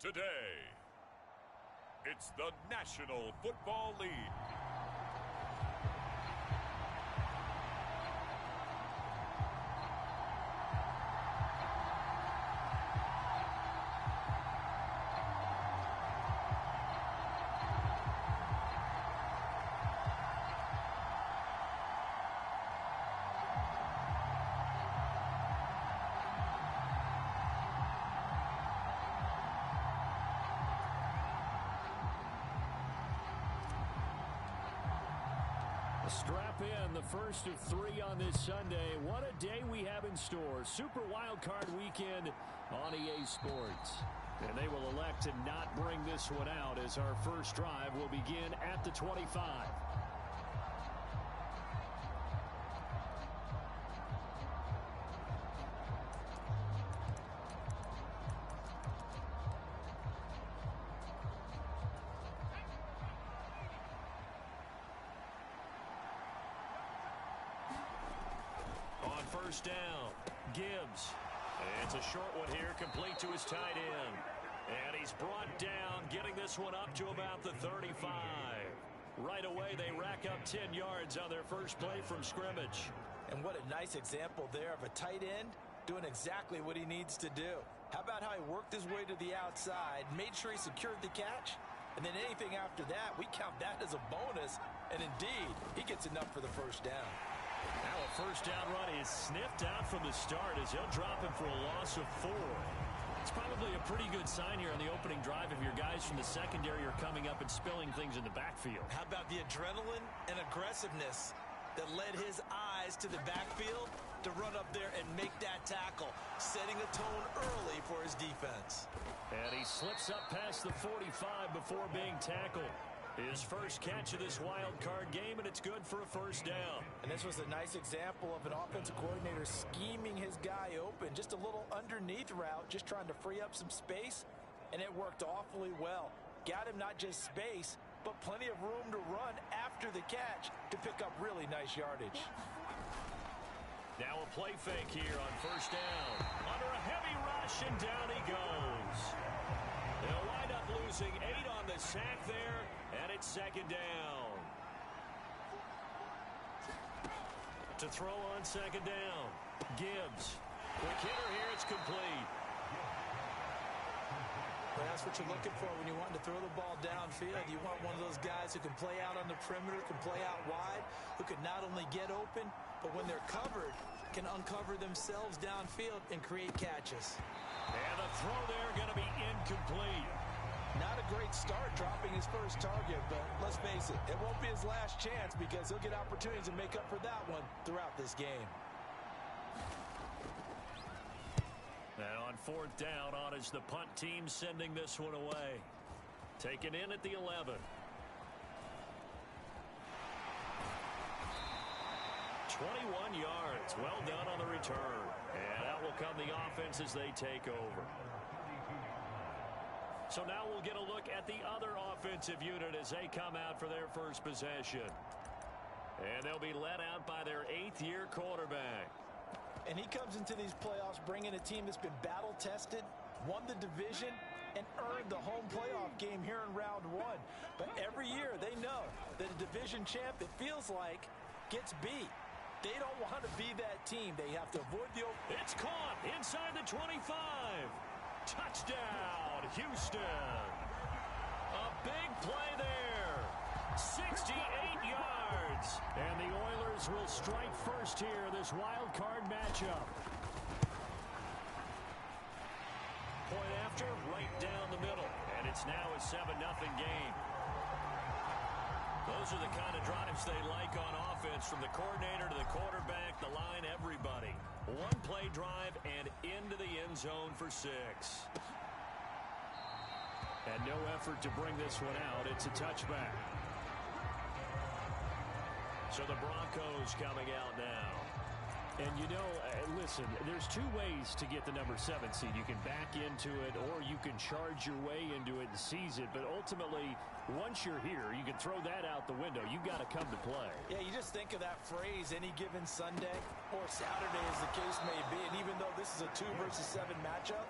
Today, it's the National Football League. Strap in, the first of three on this Sunday. What a day we have in store. Super Wild Card Weekend on EA Sports. And they will elect to not bring this one out as our first drive will begin at the 25. First down, Gibbs. It's a short one here, complete to his tight end. And he's brought down, getting this one up to about the 35. Right away, they rack up 10 yards on their first play from scrimmage. And what a nice example there of a tight end doing exactly what he needs to do. How about how he worked his way to the outside, made sure he secured the catch, and then anything after that, we count that as a bonus. And indeed, he gets enough for the first down. Now a first down run is sniffed out from the start as he'll drop him for a loss of 4. It's probably a pretty good sign here on the opening drive if your guys from the secondary are coming up and spilling things in the backfield. How about the adrenaline and aggressiveness that led his eyes to the backfield to run up there and make that tackle, setting a tone early for his defense. And he slips up past the 45 before being tackled. His first catch of this wild card game, and it's good for a first down. And this was a nice example of an offensive coordinator scheming his guy open. Just a little underneath route, just trying to free up some space, and it worked awfully well. Got him not just space, but plenty of room to run after the catch to pick up really nice yardage. Now a play fake here on first down. Under a heavy rush, and down he goes. They'll wind up losing 8 on the sack there, and it's second down. To throw on second down, Gibbs. Quick hitter here, it's complete. Well, that's what you're looking for when you want to throw the ball downfield. You want one of those guys who can play out on the perimeter, can play out wide, who can not only get open, but when they're covered, can uncover themselves downfield and create catches. And the throw there going to be incomplete. Not a great start dropping his first target, but let's face it, it won't be his last chance because he'll get opportunities to make up for that one throughout this game. And on fourth down, on is the punt team sending this one away. Taken in at the 11. 21 yards. Well done on the return. And out will come the offense as they take over. So now we'll get a look at the other offensive unit as they come out for their first possession. And they'll be led out by their 8th-year quarterback. And he comes into these playoffs bringing a team that's been battle-tested, won the division, and earned the home playoff game here in round 1. But every year they know that a division champ, it feels like, gets beat. They don't want to be that team. They have to avoid the... It's caught inside the 25. Touchdown, Houston. A big play there. 68 yards. And the Oilers will strike first here, this wild card matchup. Point after, right down the middle. And it's now a 7-0 game. Those are the kind of drives they like on offense, from the coordinator to the quarterback, the line, everybody. One-play drive and into the end zone for 6. And no effort to bring this one out. It's a touchback. So the Broncos coming out now. And, you know, listen, there's 2 ways to get the number 7 seed. You can back into it, or you can charge your way into it and seize it. But ultimately, once you're here, you can throw that out the window. You've got to come to play. Yeah, you just think of that phrase, any given Sunday or Saturday as the case may be. And even though this is a 2 versus 7 matchup,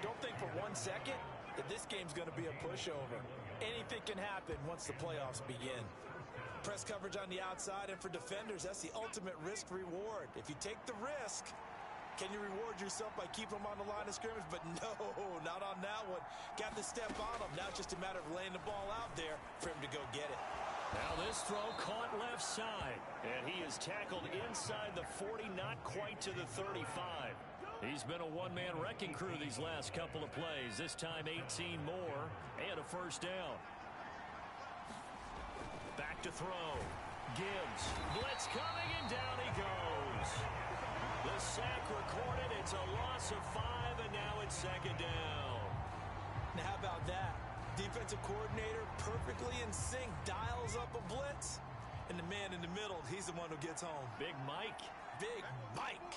don't think for 1 second that this game's going to be a pushover. Anything can happen once the playoffs begin. Press coverage on the outside, and for defenders, that's the ultimate risk-reward. If you take the risk, can you reward yourself by keeping them on the line of scrimmage? But no, not on that one. Got to step on them. Now it's just a matter of laying the ball out there for him to go get it. Now this throw caught left side, and he is tackled inside the 40, not quite to the 35. He's been a one-man wrecking crew these last couple of plays. This time 18 more and a first down. Back to throw. Gibbs. Blitz coming, and down he goes. The sack recorded. It's a loss of 5, and now it's second down. Now how about that? Defensive coordinator perfectly in sync, dials up a blitz, and the man in the middle, he's the one who gets home. Big Mike. Big Mike.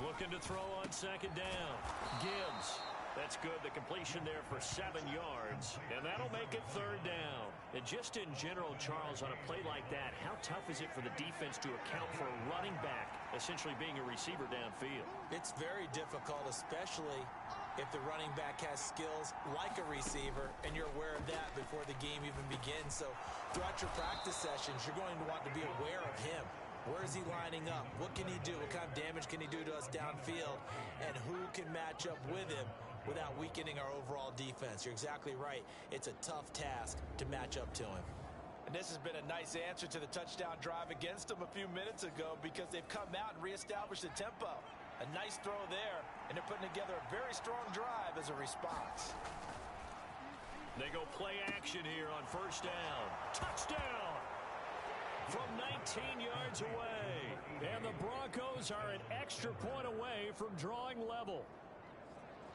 Looking to throw on second down. Gibbs. That's good. The completion there for 7 yards, and that'll make it third down. And just in general, Charles, on a play like that, how tough is it for the defense to account for a running back essentially being a receiver downfield? It's very difficult, especially if the running back has skills like a receiver, and you're aware of that before the game even begins. So throughout your practice sessions, you're going to want to be aware of him. Where is he lining up? What can he do? What kind of damage can he do to us downfield? And who can match up with him without weakening our overall defense? You're exactly right. It's a tough task to match up to him. And this has been a nice answer to the touchdown drive against them a few minutes ago, because they've come out and reestablished the tempo. A nice throw there, and they're putting together a very strong drive as a response. They go play action here on first down. Touchdown! From 19 yards away. And the Broncos are an extra point away from drawing level.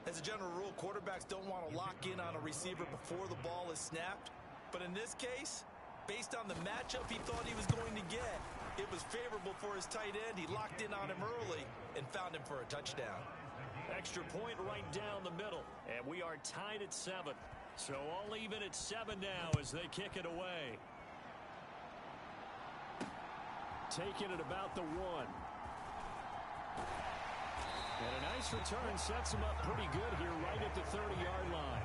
As a general rule, quarterbacks don't want to lock in on a receiver before the ball is snapped. But in this case, based on the matchup he thought he was going to get, it was favorable for his tight end. He locked in on him early and found him for a touchdown. Extra point right down the middle. And we are tied at 7. So all even at 7 now as they kick it away. Taking it about the 1. And a nice return sets him up pretty good here right at the 30-yard line.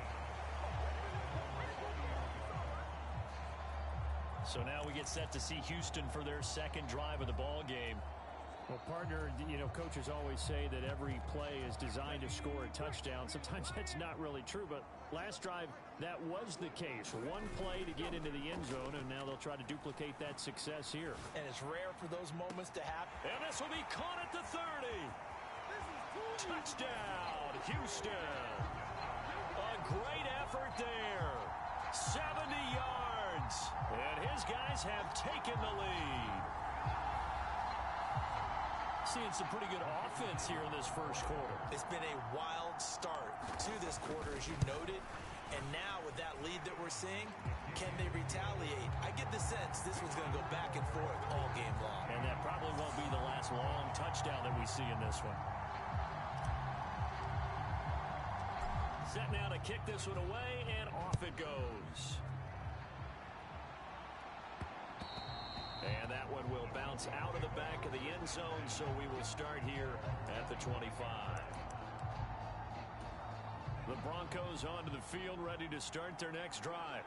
So now we get set to see Houston for their second drive of the ball game. Well, partner, you know, coaches always say that every play is designed to score a touchdown. Sometimes that's not really true, but last drive, that was the case. One play to get into the end zone, and now they'll try to duplicate that success here. And it's rare for those moments to happen. And this will be caught at the 30. Touchdown, Houston. A great effort there. 70 yards. And his guys have taken the lead. Seeing some pretty good offense here in this first quarter. It's been a wild start to this quarter, as you noted. And now with that lead that we're seeing, can they retaliate? I get the sense this one's going to go back and forth all game long. And that probably won't be the last long touchdown that we see in this one. Set now to kick this one away, and off it goes. And that one will bounce out of the back of the end zone, so we will start here at the 25. The Broncos onto the field, ready to start their next drive.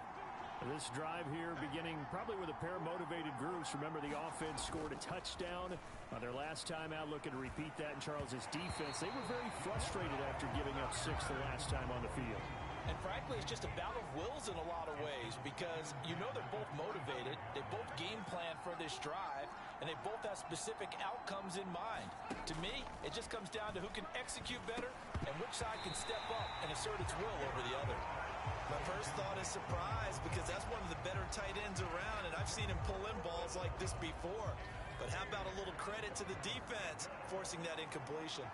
This drive here beginning probably with a pair of motivated groups. Remember, the offense scored a touchdown on their last time out. Looking to repeat that in Charles's defense. They were very frustrated after giving up 6 the last time on the field. And frankly, it's just a battle of wills in a lot of ways, because you know they're both motivated. They both game plan for this drive, and they both have specific outcomes in mind. To me, it just comes down to who can execute better and which side can step up and assert its will over the other. My first thought is surprise, because that's one of the better tight ends around, and I've seen him pull in balls like this before. But how about a little credit to the defense forcing that incompletion?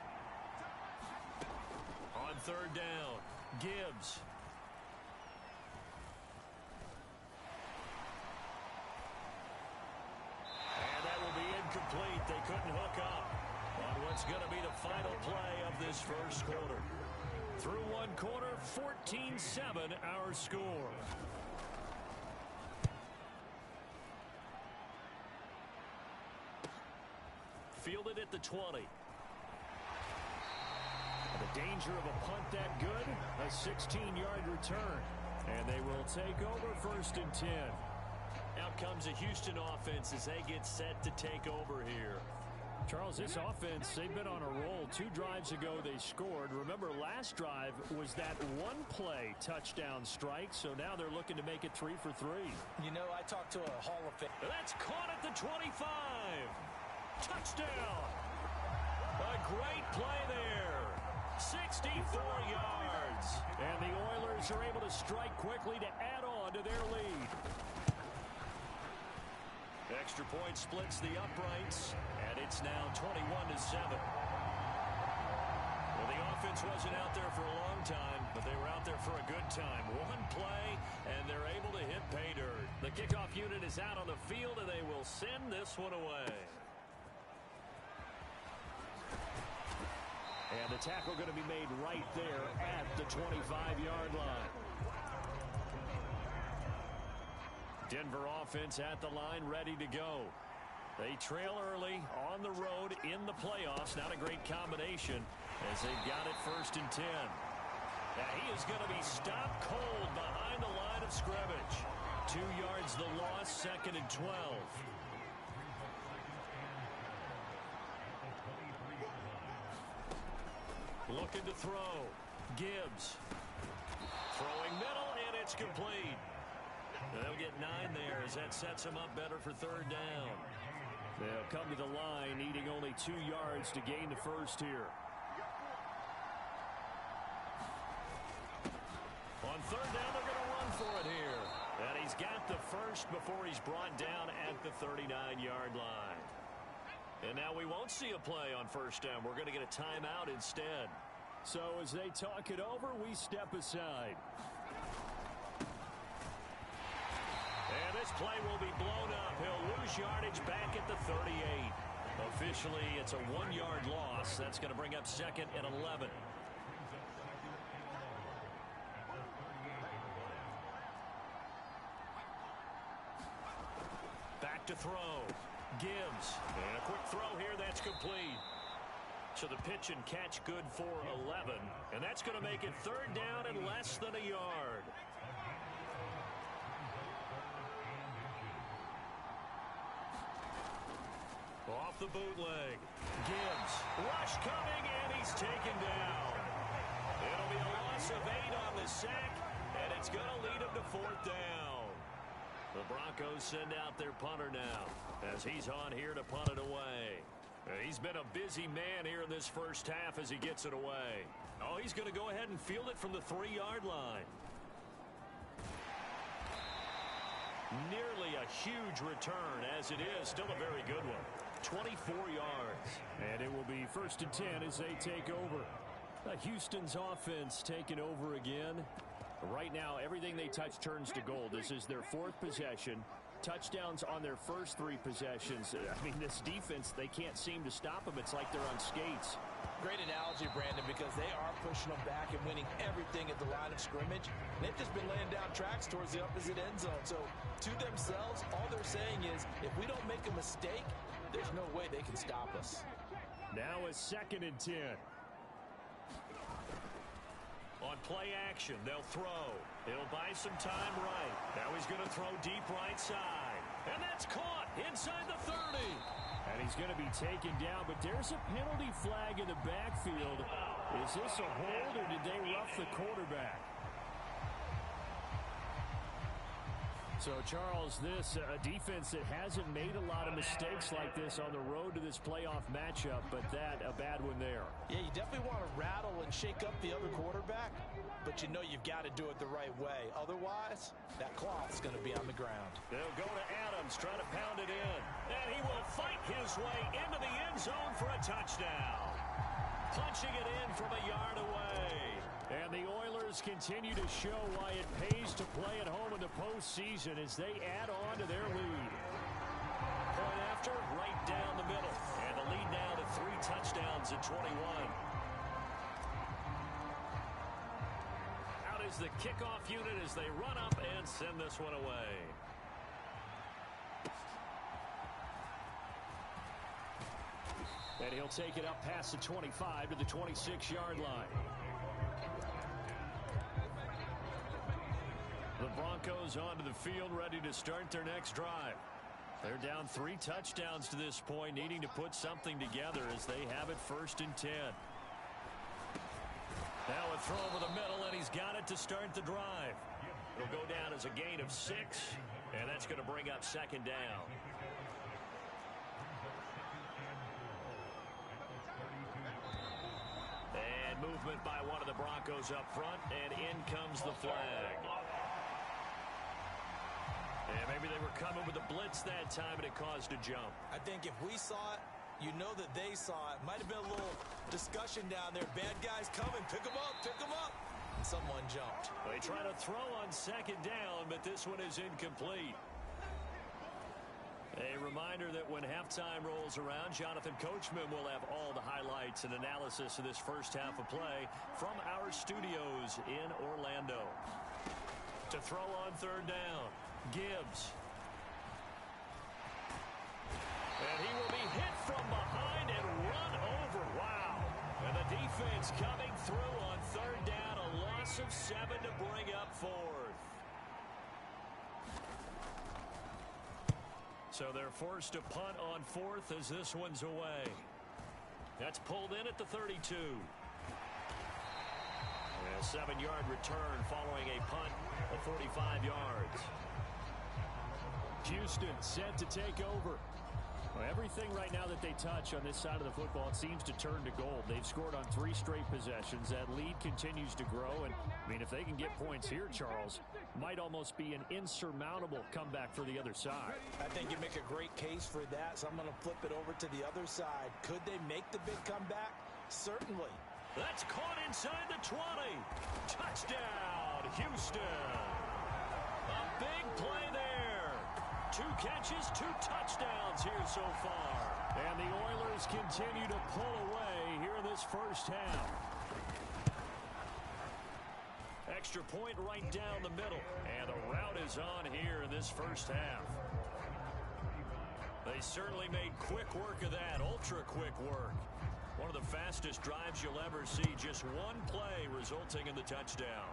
On third down, Gibbs. And that will be incomplete. They couldn't hook up on what's going to be the final play of this first quarter. Through one quarter, 14-7 our score. Fielded at the 20. The Danger of a punt that good? A 16-yard return. And they will take over 1st and 10. Out comes the Houston offense as they get set to take over here. Charles, this offense, they've been on a roll. 2 drives ago they scored. Remember, last drive was that one-play touchdown strike, so now they're looking to make it 3 for 3. You know, I talked to a Hall of Fame. That's caught at the 25. Touchdown. A great play there. 64 yards. And the Oilers are able to strike quickly to add on to their lead. Extra point splits the uprights, and it's now 21-7. Well, the offense wasn't out there for a long time, but they were out there for a good time. One play, and they're able to hit pay dirt. The kickoff unit is out on the field, and they will send this one away. And the tackle going to be made right there at the 25-yard line. Denver offense at the line, ready to go. They trail early on the road in the playoffs. Not a great combination as they've got it 1st and 10. Now he is going to be stopped cold behind the line of scrimmage. 2 yards the loss, 2nd and 12. Looking to throw. Gibbs. Throwing middle, and it's complete. They'll get 9 there as that sets them up better for 3rd down. They'll come to the line, needing only 2 yards to gain the first here. On 3rd down, they're going to run for it here. And he's got the first before he's brought down at the 39-yard line. And now we won't see a play on 1st down. We're going to get a timeout instead. So as they talk it over, we step aside. And this play will be blown up. He'll lose yardage back at the 38. Officially, it's a 1-yard loss. That's going to bring up 2nd and 11. Back to throw. Gibbs. And a quick throw here. That's complete. So the pitch and catch good for 11. And that's going to make it 3rd down and less than a yard. Off the bootleg. Gibbs. Rush coming, and he's taken down. It'll be a loss of 8 on the sack, and it's going to lead him to 4th down. The Broncos send out their punter now as he's on here to punt it away. He's been a busy man here in this first half as he gets it away. Oh, he's going to go ahead and field it from the 3-yard line. Nearly a huge return, as it is still a very good one. 24 yards. And it will be 1st and 10 as they take over. Houston's offense taking over again. Right now, everything they touch turns to gold. This is their 4th possession. Touchdowns on their first 3 possessions. I mean, this defense, they can't seem to stop them. It's like they're on skates. Great analogy, Brandon, because they are pushing them back and winning everything at the line of scrimmage. They've just been laying down tracks towards the opposite end zone. So to themselves, all they're saying is, if we don't make a mistake, there's no way they can stop us. Now a 2nd and 10. On play action, they'll throw. It'll buy some time right. Now he's going to throw deep right side. And that's caught inside the 30. And he's going to be taken down, but there's a penalty flag in the backfield. Is this a hold, or did they rough the quarterback? So, Charles, this a defense that hasn't made a lot of mistakes like this on the road to this playoff matchup, but that a bad one there. Yeah, you definitely want to rattle and shake up the other quarterback, but you know you've got to do it the right way. Otherwise, that cloth's going to be on the ground. They'll go to Adams, try to pound it in. And he will fight his way into the end zone for a touchdown. Punching it in from a yard away. And the Oilers continue to show why it pays to play at home in the postseason as they add on to their lead. Point after, right down the middle. And the lead now to 3 touchdowns at 21. Out is the kickoff unit as they run up and send this one away. And he'll take it up past the 25 to the 26-yard line. The Broncos onto the field, ready to start their next drive. They're down 3 touchdowns to this point, needing to put something together as they have it 1st and 10. Now a throw over the middle, and he's got it to start the drive. It'll go down as a gain of 6, and that's going to bring up 2nd down. And movement by one of the Broncos up front, and in comes the flag. And maybe they were coming with a blitz that time, and it caused a jump. I think if we saw it, you know that they saw it. Might have been a little discussion down there. Bad guys coming. Pick them up. Pick them up. And someone jumped. They try to throw on 2nd down, but this one is incomplete. A reminder that when halftime rolls around, Jonathan Coachman will have all the highlights and analysis of this first half of play from our studios in Orlando. To throw on 3rd down. Gibbs. And he will be hit from behind and run over. Wow. And the defense coming through on 3rd down. A loss of 7 to bring up 4th. So they're forced to punt on 4th as this one's away. That's pulled in at the 32. And a 7-yard return following a punt of 45 yards. Houston set to take over. Well, everything right now that they touch on this side of the football, it seems to turn to gold. They've scored on 3 straight possessions. That lead continues to grow. And, I mean, if they can get points here, Charles, might almost be an insurmountable comeback for the other side. I think you make a great case for that, so I'm going to flip it over to the other side. Could they make the big comeback? Certainly. That's caught inside the 20. Touchdown, Houston. A big play there. 2 catches, 2 touchdowns here so far. And the Oilers continue to pull away here in this first half. Extra point right down the middle. And the route is on here in this first half. They certainly made quick work of that, ultra quick work. One of the fastest drives you'll ever see. Just one play resulting in the touchdown.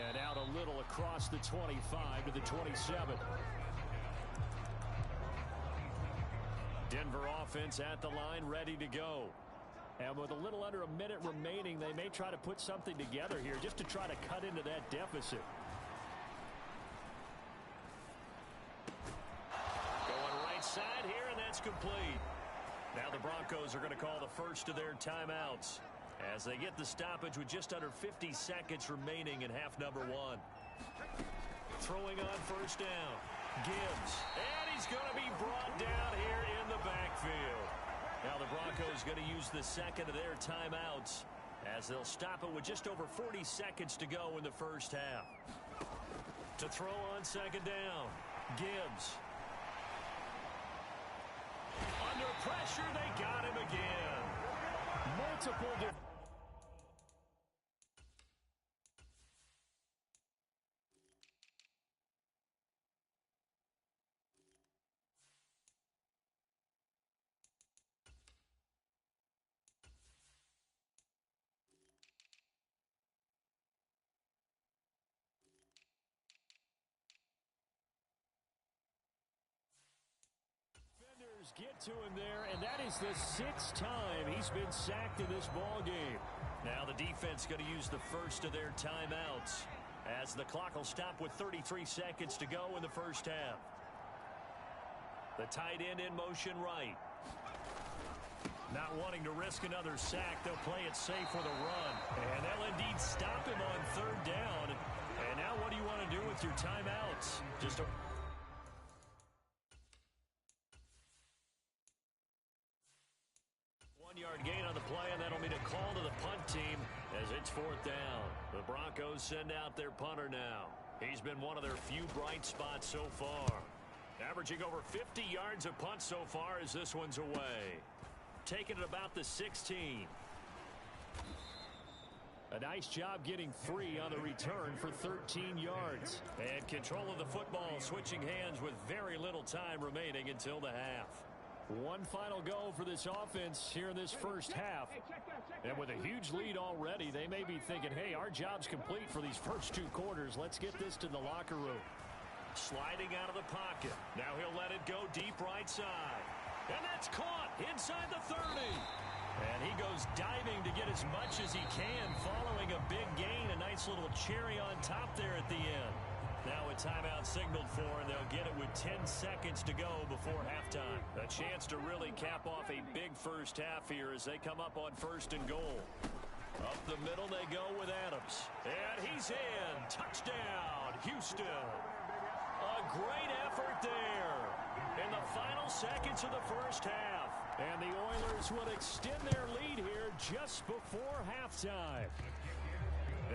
And out a little across the 25 to the 27. Denver offense at the line, ready to go. And with a little under a minute remaining, they may try to put something together here just to try to cut into that deficit. Going right side here, and that's complete. Now the Broncos are going to call the first of their timeouts as they get the stoppage with just under 50 seconds remaining in half number 1. Throwing on 1st down. Gibbs. And he's going to be brought down here in the backfield. Now the Broncos going to use the second of their timeouts as they'll stop it with just over 40 seconds to go in the first half. To throw on 2nd down. Gibbs. Under pressure, they got him again. Multiple get to him there, and that is the 6th time he's been sacked in this ball game. Now the defense going to use the first of their timeouts as the clock will stop with 33 seconds to go in the first half. The tight end in motion right. Not wanting to risk another sack, they'll play it safe with a run. And they'll indeed stop him on 3rd down. And now what do you want to do with your timeouts? Just a 1-yard gain on the play, and that'll mean a call to the punt team as it's 4th down. The Broncos send out their punter now. He's been one of their few bright spots so far. Averaging over 50 yards of punt so far as this one's away. Taking it about the 16. A nice job getting free on the return for 13 yards. And control of the football, switching hands with very little time remaining until the half. One final go for this offense here in this first half. And with a huge lead already, they may be thinking, hey, our job's complete for these first 2 quarters. Let's get this to the locker room. Sliding out of the pocket. Now he'll let it go deep right side. And that's caught inside the 30. And he goes diving to get as much as he can following a big gain. A nice little cherry on top there at the end. Now a timeout signaled for, and they'll get it with 10 seconds to go before halftime. A chance to really cap off a big first half here as they come up on 1st and goal. Up the middle they go with Adams. And he's in. Touchdown, Houston. A great effort there in the final seconds of the first half. And the Oilers would extend their lead here just before halftime.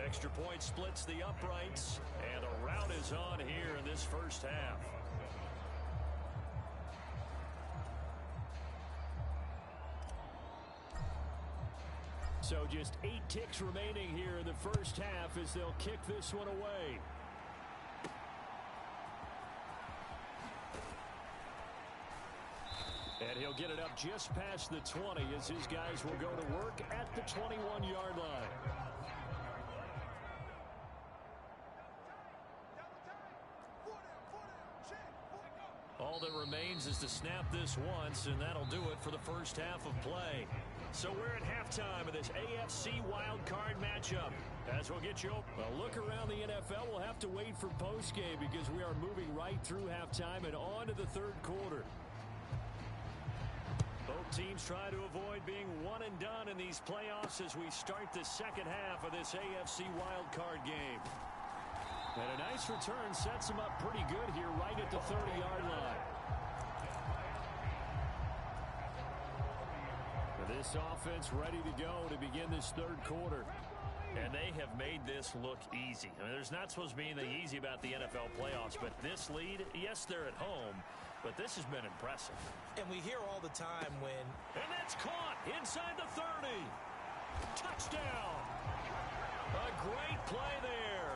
Extra point splits the uprights, and a rout is on here in this first half. So just 8 ticks remaining here in the first half as they'll kick this one away. And he'll get it up just past the 20 as his guys will go to work at the 21-yard line. All that remains is to snap this once, and that'll do it for the first half of play. So we're at halftime of this AFC wildcard matchup. As we'll get you a look around the NFL, we'll have to wait for postgame because we are moving right through halftime and on to the 3rd quarter. Both teams try to avoid being one and done in these playoffs as we start the second half of this AFC wildcard game. And a nice return sets them up pretty good here right at the 30-yard line. This offense ready to go to begin this 3rd quarter. And they have made this look easy. I mean, there's not supposed to be anything easy about the NFL playoffs, but this lead, yes, they're at home, but this has been impressive. And we hear all the time when... And that's caught inside the 30. Touchdown. A great play there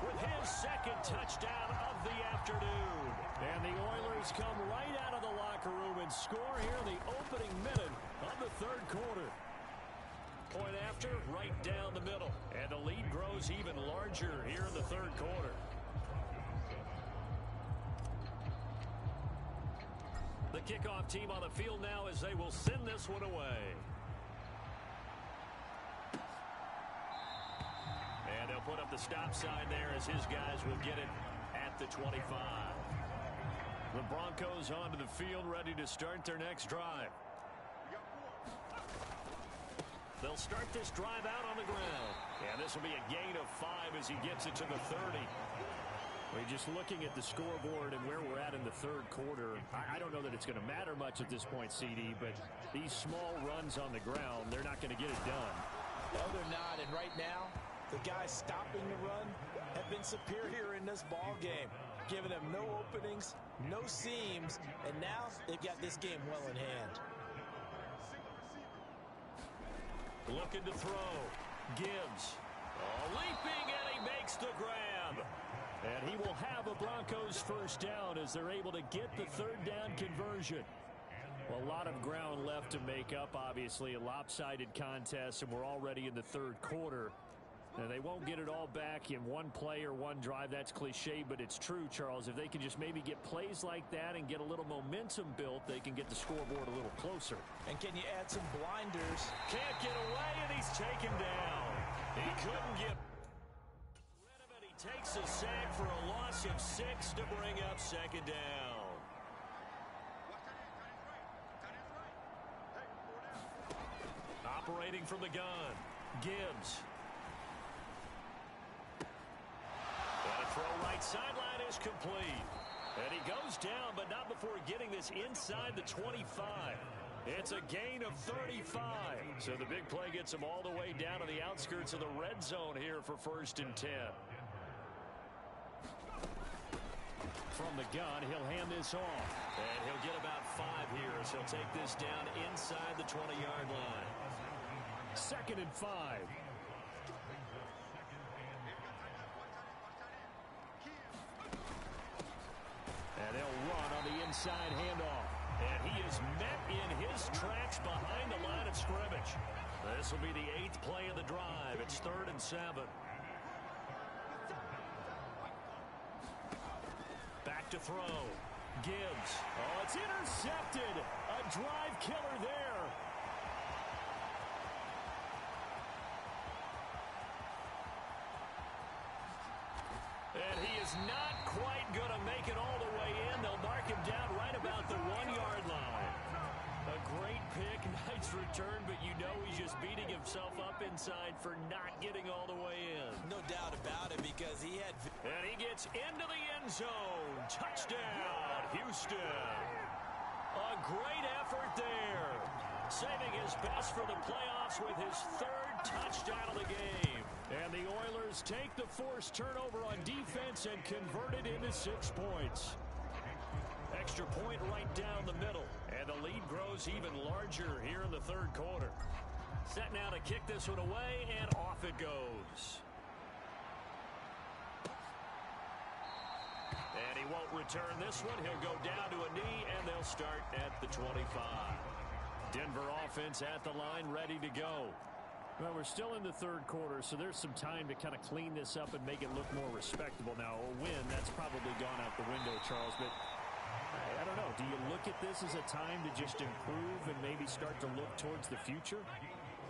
with his 2nd touchdown of the afternoon. And the Oilers come right out of the locker room and score here in the opening minute of the 3rd quarter. Point after, right down the middle. And the lead grows even larger here in the 3rd quarter. The kickoff team on the field now as they will send this one away. And they'll put up the stop sign there as his guys will get it at the 25. The Broncos onto the field ready to start their next drive. They'll start this drive out on the ground. And this will be a gain of 5 as he gets it to the 30. We're just looking at the scoreboard and where we're at in the 3rd quarter. I don't know that it's going to matter much at this point, CD, but these small runs on the ground, they're not going to get it done. No, they're not. And right now, the guys stopping the run have been superior in this ball game, giving them no openings, no seams, and now they've got this game well in hand. Looking to throw. Gibbs. Leaping, and he makes the grab. And he will have a Broncos first down as they're able to get the 3rd down conversion. Well, a lot of ground left to make up, obviously. A lopsided contest, and we're already in the 3rd quarter. Now, they won't get it all back in one play or one drive. That's cliche, but it's true, Charles. If they can just maybe get plays like that and get a little momentum built, they can get the scoreboard a little closer. And can you add some blinders? Can't get away, and he's taken down. He couldn't get rid of it. He takes a sack for a loss of 6 to bring up 2nd down. Operating from the gun, Gibbs. And a throw right sideline is complete. And he goes down, but not before getting this inside the 25. It's a gain of 35. So the big play gets him all the way down to the outskirts of the red zone here for 1st and 10. From the gun, he'll hand this off. And he'll get about 5 here as he'll take this down inside the 20-yard line. 2nd and 5. onside handoff. And he is met in his tracks behind the line of scrimmage. This will be the 8th play of the drive. It's 3rd and 7. Back to throw. Gibbs. Oh, it's intercepted. A drive killer there. And he is not quite going to make it all the way in. They'll mark him down right about the 1-yard line. A great pick, nice return, but you know he's just beating himself up inside for not getting all the way in. No doubt about it, because he had... And he gets into the end zone. Touchdown, Houston. A great effort there. Saving his best for the playoffs with his 3rd touchdown of the game. And the Oilers take the forced turnover on defense and convert it into 6 points. Extra point right down the middle. And the lead grows even larger here in the 3rd quarter. Set now to kick this one away, and off it goes. And he won't return this one. He'll go down to a knee, and they'll start at the 25. Denver offense at the line, ready to go. Well, we're still in the 3rd quarter, so there's some time to kind of clean this up and make it look more respectable. Now, a win, that's probably gone out the window, Charles, but I don't know. Do you look at this as a time to just improve and maybe start to look towards the future?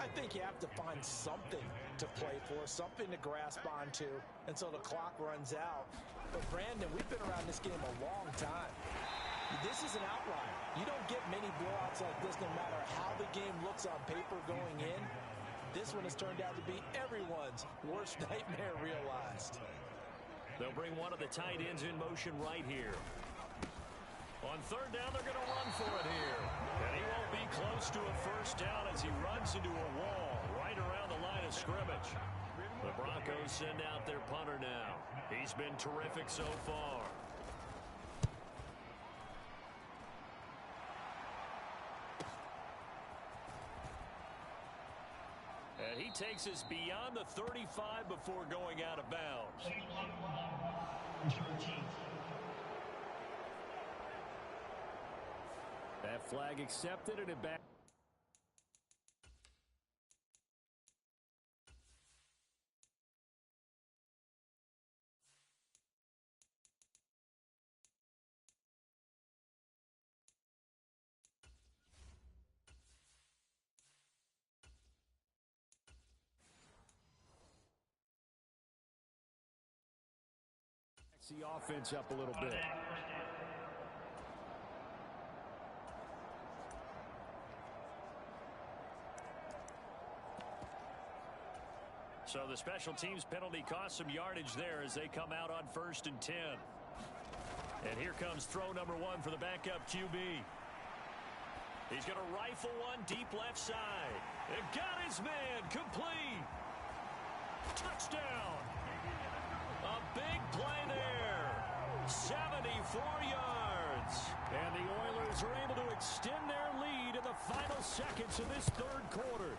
I think you have to find something to play for, something to grasp onto until the clock runs out. But, Brandon, we've been around this game a long time. This is an outlier. You don't get many blowouts like this no matter how the game looks on paper going in. This one has turned out to be everyone's worst nightmare realized. They'll bring one of the tight ends in motion right here. On 3rd down, they're going to run for it here. And he won't be close to a first down as he runs into a wall right around the line of scrimmage. The Broncos send out their punter now. He's been terrific so far. And he takes us beyond the 35 before going out of bounds. That flag accepted, and it back. The offense up a little bit. So the special teams penalty cost some yardage there as they come out on 1st and 10. And here comes throw number 1 for the backup QB. He's going to rifle one deep left side. And got his man complete. Touchdown. A big play there. 74 yards. And the Oilers are able to extend their lead in the final seconds of this 3rd quarter.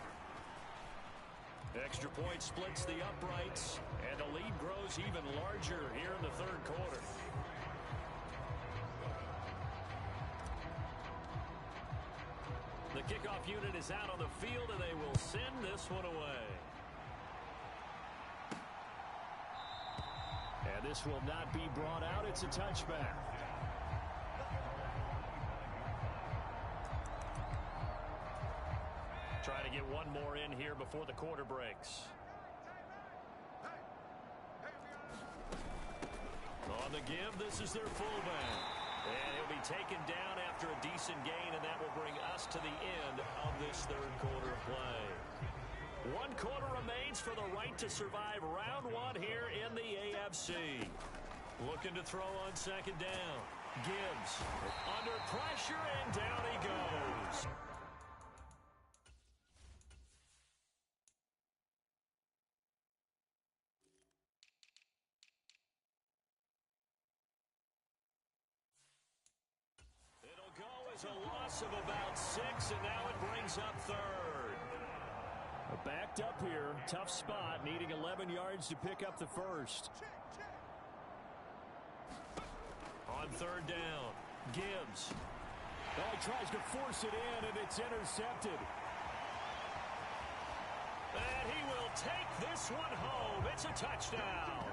Extra point splits the uprights, and the lead grows even larger here in the 3rd quarter. The kickoff unit is out on the field, and they will send this one away. And this will not be brought out. It's a touchback. Trying to get one more in here before the quarter breaks. On the give, this is their fullback. And he'll be taken down after a decent gain, and that will bring us to the end of this 3rd quarter play. 1 quarter remains for the right to survive round 1 here in the AFC. Looking to throw on 2nd down. Gibbs under pressure, and down he goes. It'll go as a loss of about 6, and now it brings up 3rd. Backed up here, tough spot, needing 11 yards to pick up the first. On 3rd down, Gibbs. Oh, he tries to force it in, and it's intercepted. And he will take this one home. It's a touchdown.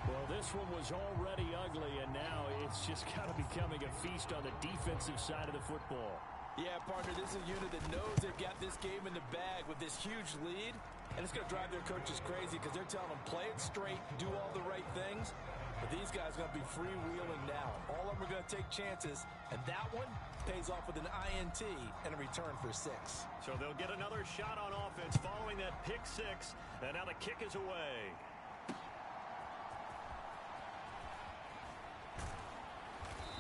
Well, this one was already ugly, and now it's just kind of becoming a feast on the defensive side of the football. Yeah, partner, this is a unit that knows they've got this game in the bag with this huge lead, and it's going to drive their coaches crazy because they're telling them play it straight, do all the right things, but these guys are going to be freewheeling now. All of them are going to take chances, and that one pays off with an INT and a return for 6. So they'll get another shot on offense following that pick 6, and now the kick is away.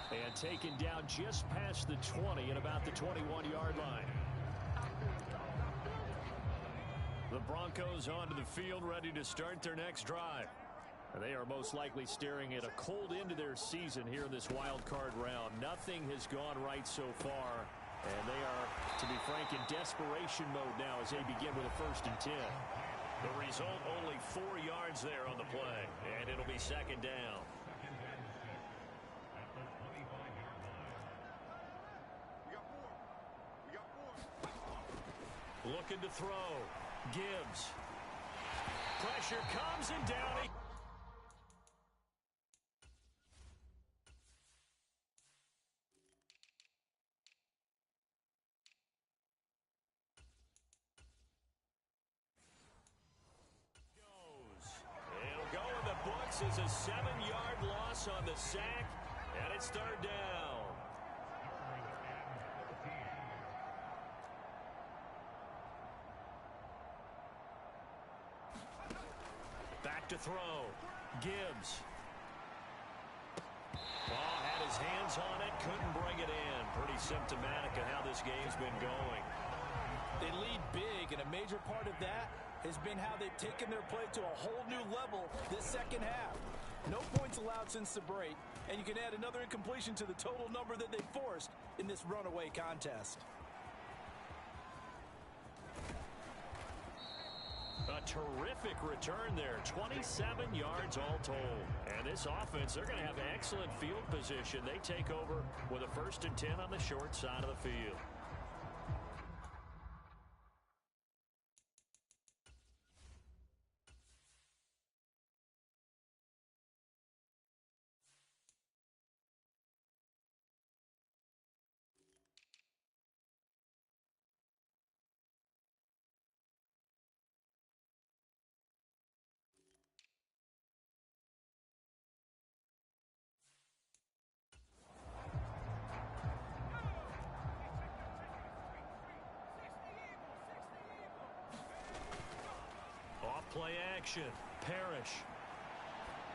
And taken down just past the 20 at about the 21-yard line. The Broncos onto the field, ready to start their next drive. And they are most likely staring at a cold end to their season here in this wild card round. Nothing has gone right so far, and they are, to be frank, in desperation mode now as they begin with a 1st and 10. The result, only 4 yards there on the play, and it'll be 2nd down. Looking to throw. Gibbs. Pressure comes and down he goes. It'll go in the books as a 7-yard loss on the sack, and it's 3rd down. Back to throw. Gibbs. Ball had his hands on it, couldn't bring it in. Pretty symptomatic of how this game's been going. They lead big, and a major part of that has been how they've taken their play to a whole new level this 2nd half. No points allowed since the break, and you can add another incompletion to the total number that they forced in this runaway contest. A terrific return there, 27 yards all told. And this offense, they're going to have excellent field position. They take over with a 1st and 10 on the short side of the field. Play action. Parrish.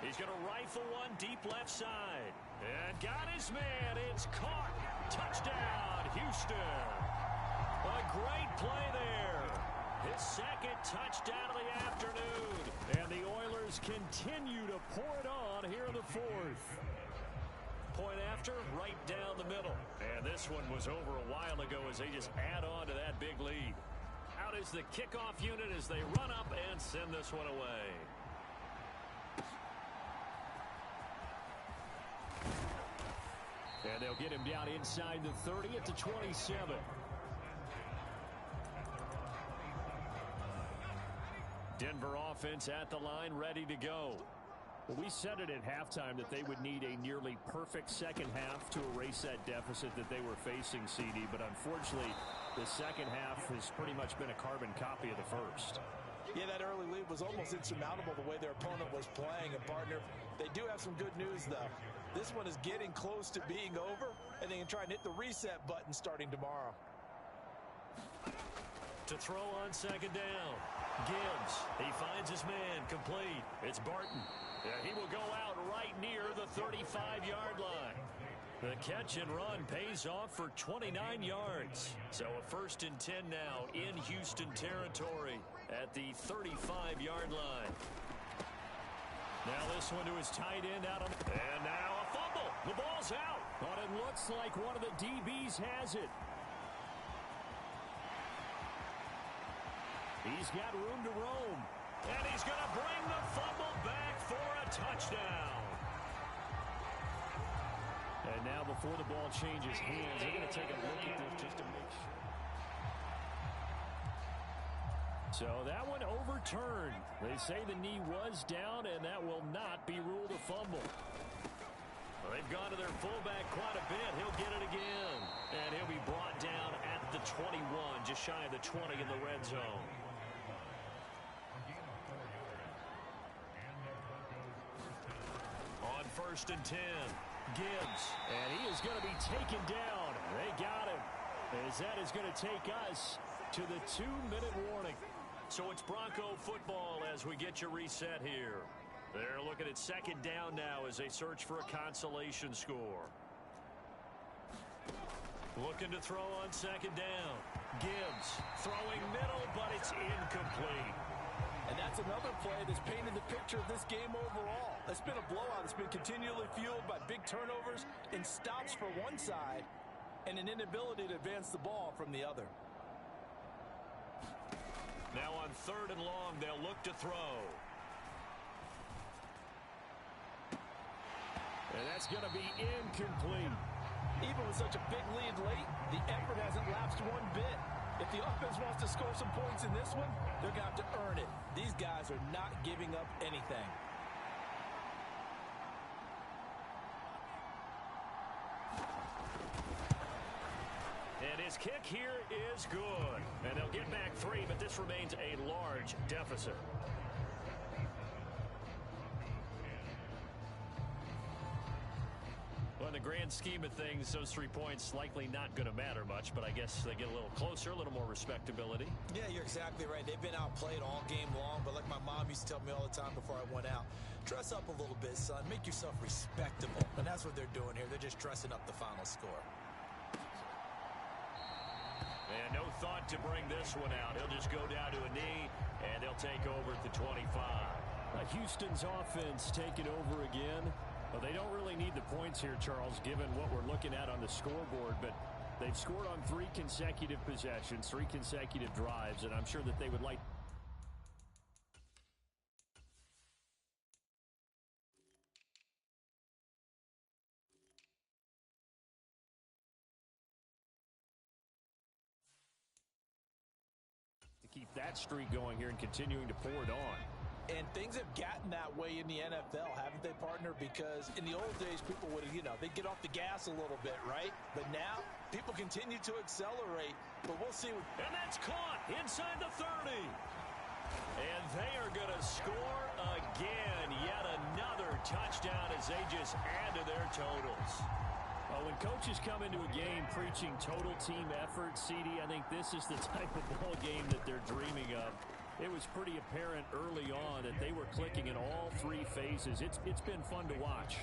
He's going to rifle one deep left side. And got his man. It's caught. Touchdown, Houston. A great play there. His 2nd touchdown of the afternoon. And the Oilers continue to pour it on here in the 4th. Point after, right down the middle. And this one was over a while ago as they just add on to that big lead. Out is the kickoff unit as they run up and send this one away. And they'll get him down inside the 30 at the 27. Denver offense at the line, ready to go. Well, we said it at halftime that they would need a nearly perfect 2nd half to erase that deficit that they were facing, CD, but unfortunately, the 2nd half has pretty much been a carbon copy of the 1st. Yeah, that early lead was almost insurmountable the way their opponent was playing. And, partner, they do have some good news, though. This one is getting close to being over, and they can try and hit the reset button starting tomorrow. To throw on 2nd down. Gibbs. He finds his man. Complete. It's Barton. Yeah, he will go out right near the 35-yard line. The catch and run pays off for 29 yards. So a 1st and 10 now in Houston territory at the 35-yard line. Now this one to his tight end out on. And now a fumble. The ball's out. But it looks like one of the DBs has it. He's got room to roam. And he's going to bring the fumble back for a touchdown. before the ball changes hands. They're going to take a look at this just to make sure. So that one overturned. They say the knee was down, and that will not be ruled a fumble. Well, they've gone to their fullback quite a bit. He'll get it again. And he'll be brought down at the 21, just shy of the 20 in the red zone. On 1st and 10, Gibbs. And he is going to be taken down. They got him. As that is going to take us to the 2-minute warning. So it's Bronco football as we get you reset here. They're looking at 2nd down now as they search for a consolation score. Looking to throw on 2nd down. Gibbs throwing middle, but it's incomplete. And that's another play that's painted the picture of this game overall. It's been a blowout. It's been continually fueled by big turnovers and stops for one side and an inability to advance the ball from the other. Now on 3rd and long, they'll look to throw. And that's going to be incomplete. Even with such a big lead late, the effort hasn't lapsed one bit. If the offense wants to score some points in this one, they're going to have to earn it. These guys are not giving up anything. And his kick here is good. And they'll get back 3, but this remains a large deficit. Well, in the grand scheme of things, those 3 points likely not going to matter much, but I guess they get a little closer, a little more respectability. Yeah, you're exactly right. They've been outplayed all game long, but like my mom used to tell me all the time before I went out, dress up a little bit, son. Make yourself respectable. And that's what they're doing here. They're just dressing up the final score. And no thought to bring this one out. He'll just go down to a knee, and they'll take over at the 25. Houston's offense taking over again. Well, they don't really need the points here, Charles, given what we're looking at on the scoreboard, but they've scored on 3 consecutive possessions, 3 consecutive drives, and I'm sure that they would like to keep that streak going here and continuing to pour it on. And things have gotten that way in the NFL, haven't they, partner? Because in the old days, people would, they'd get off the gas a little bit, right? But now, people continue to accelerate. But we'll see. And that's caught inside the 30. And they are going to score again. Yet another touchdown as they just add to their totals. Well, when coaches come into a game preaching total team effort, CD, I think this is the type of ball game that they're dreaming of. It was pretty apparent early on that they were clicking in all 3 phases. It's been fun to watch.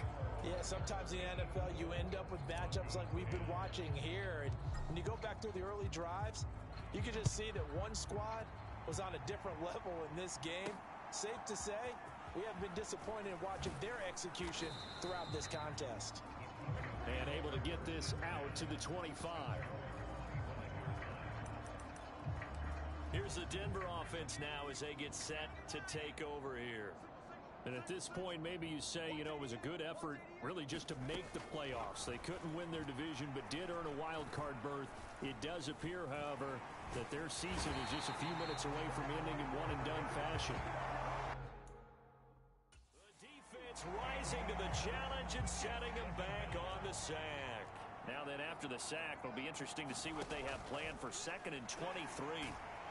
Yeah, sometimes in the NFL you end up with matchups like we've been watching here. And when you go back through the early drives, you can just see that one squad was on a different level in this game. Safe to say, we have been disappointed in watching their execution throughout this contest. And able to get this out to the 25. Here's the Denver offense now as they get set to take over here. And at this point, maybe you say, it was a good effort really just to make the playoffs. They couldn't win their division but did earn a wild card berth. It does appear, however, that their season is just a few minutes away from ending in one-and-done fashion. The defense rising to the challenge and setting them back on the sack. Now then, after the sack, it'll be interesting to see what they have planned for 2nd and 23.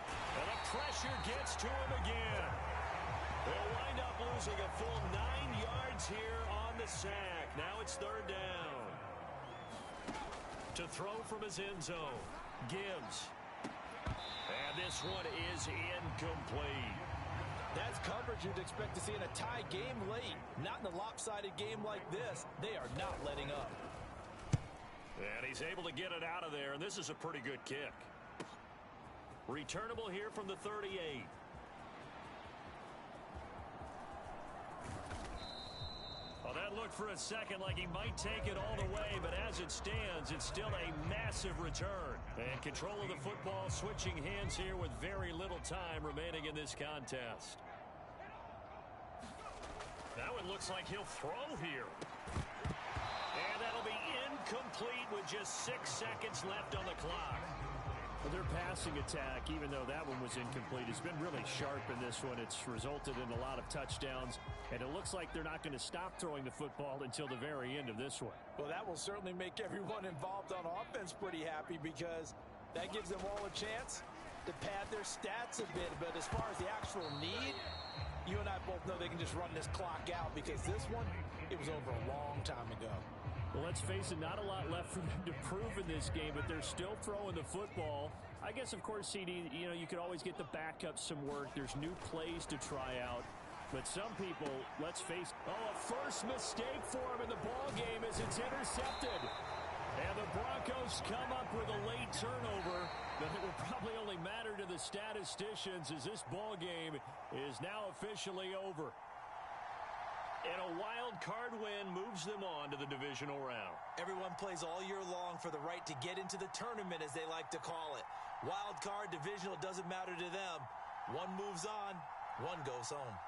And the pressure gets to him again. They'll wind up losing a full 9 yards here on the sack. Now it's 3rd down. To throw from his end zone, Gibbs. And this one is incomplete. That's coverage you'd expect to see in a tie game late. Not in a lopsided game like this. They are not letting up. And he's able to get it out of there, and this is a pretty good kick. Returnable here from the 38. Well, that looked for a second like he might take it all the way, but as it stands, it's still a massive return. And control of the football switching hands here with very little time remaining in this contest. Now it looks like he'll throw here. And that'll be incomplete. just 6 seconds left on the clock. Well, their passing attack, even though that one was incomplete, has been really sharp in this one. It's resulted in a lot of touchdowns, and it looks like they're not going to stop throwing the football until the very end of this one. Well, that will certainly make everyone involved on offense pretty happy because that gives them all a chance to pad their stats a bit. But as far as the actual need, you and I both know they can just run this clock out because this one, it was over a long time ago. Well, let's face it, not a lot left for them to prove in this game, but they're still throwing the football. I guess, of course, CD, you could always get the backups some work. There's new plays to try out. But some people, let's face it. Oh, a first mistake for him in the ball game as it's intercepted. And the Broncos come up with a late turnover, but it will probably only matter to the statisticians as this ball game is now officially over. And a wild card win moves them on to the divisional round. Everyone plays all year long for the right to get into the tournament, as they like to call it. Wild card, divisional, doesn't matter to them. One moves on, one goes home.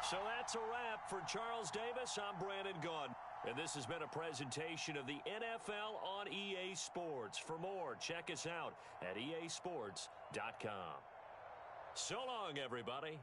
So that's a wrap for Charles Davis. I'm Brandon Gaudin. And this has been a presentation of the NFL on EA Sports. For more, check us out at easports.com. So long, everybody.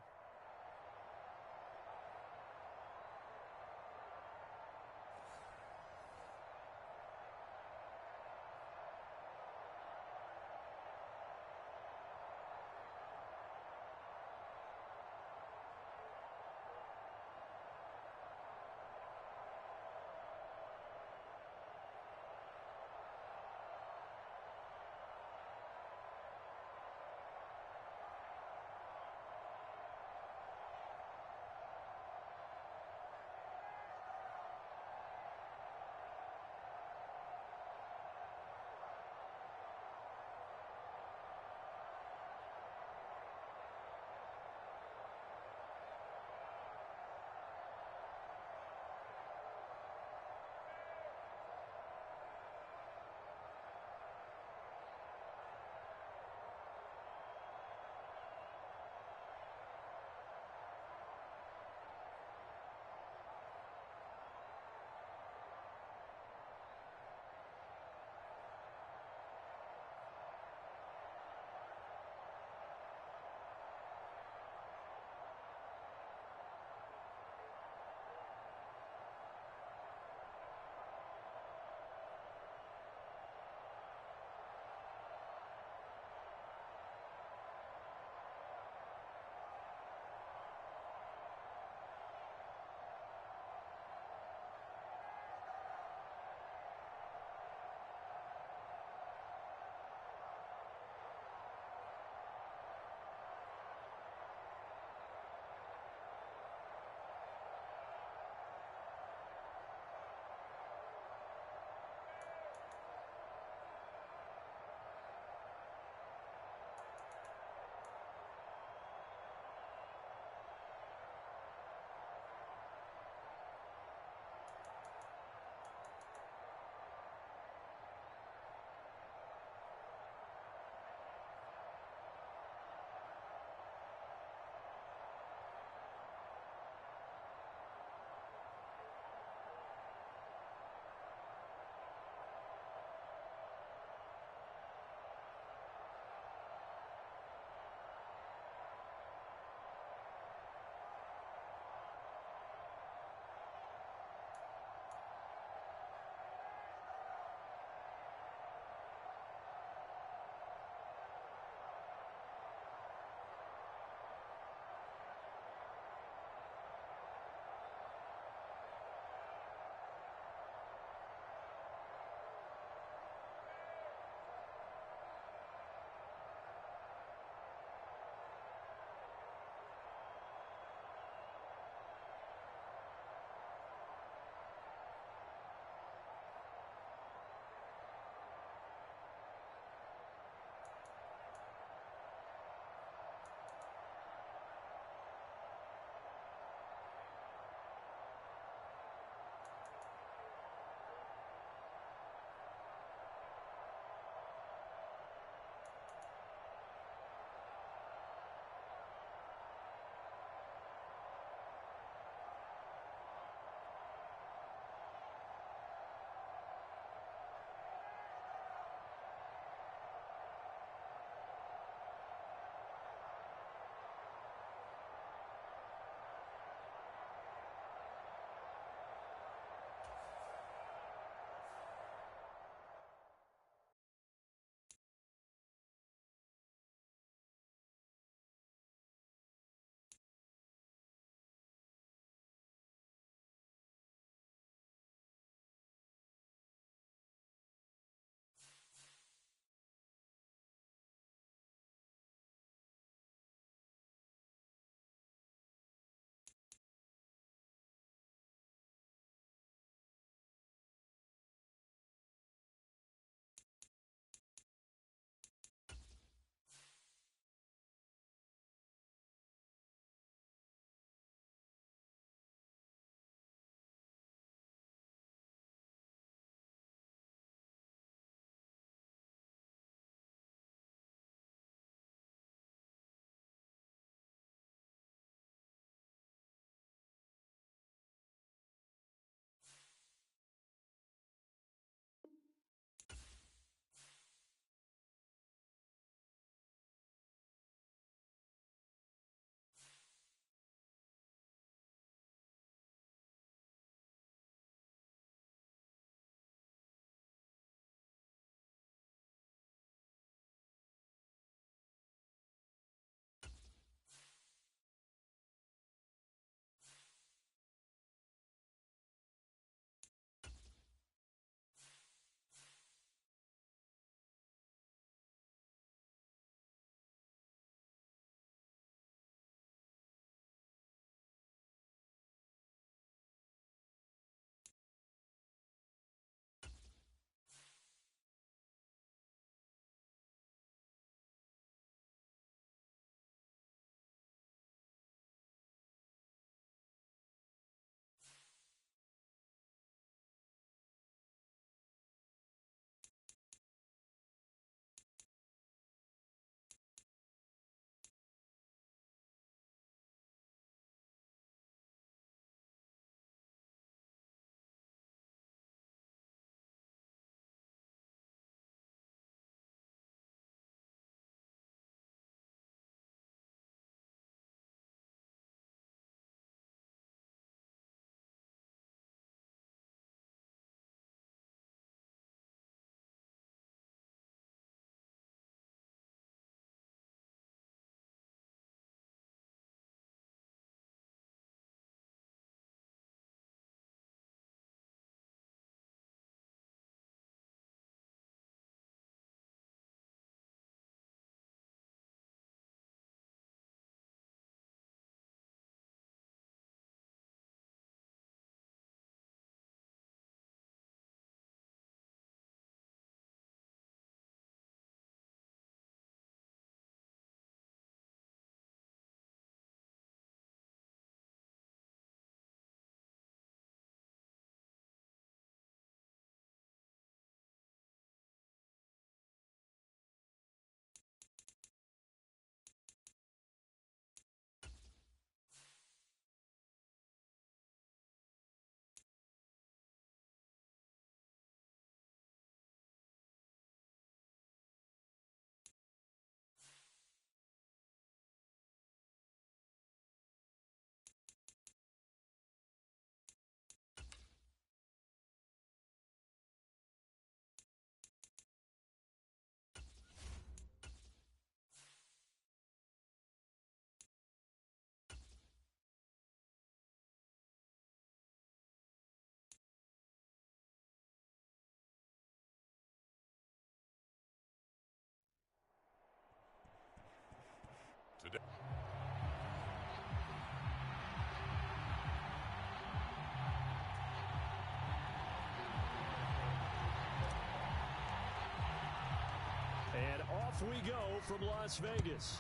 off we go from Las Vegas.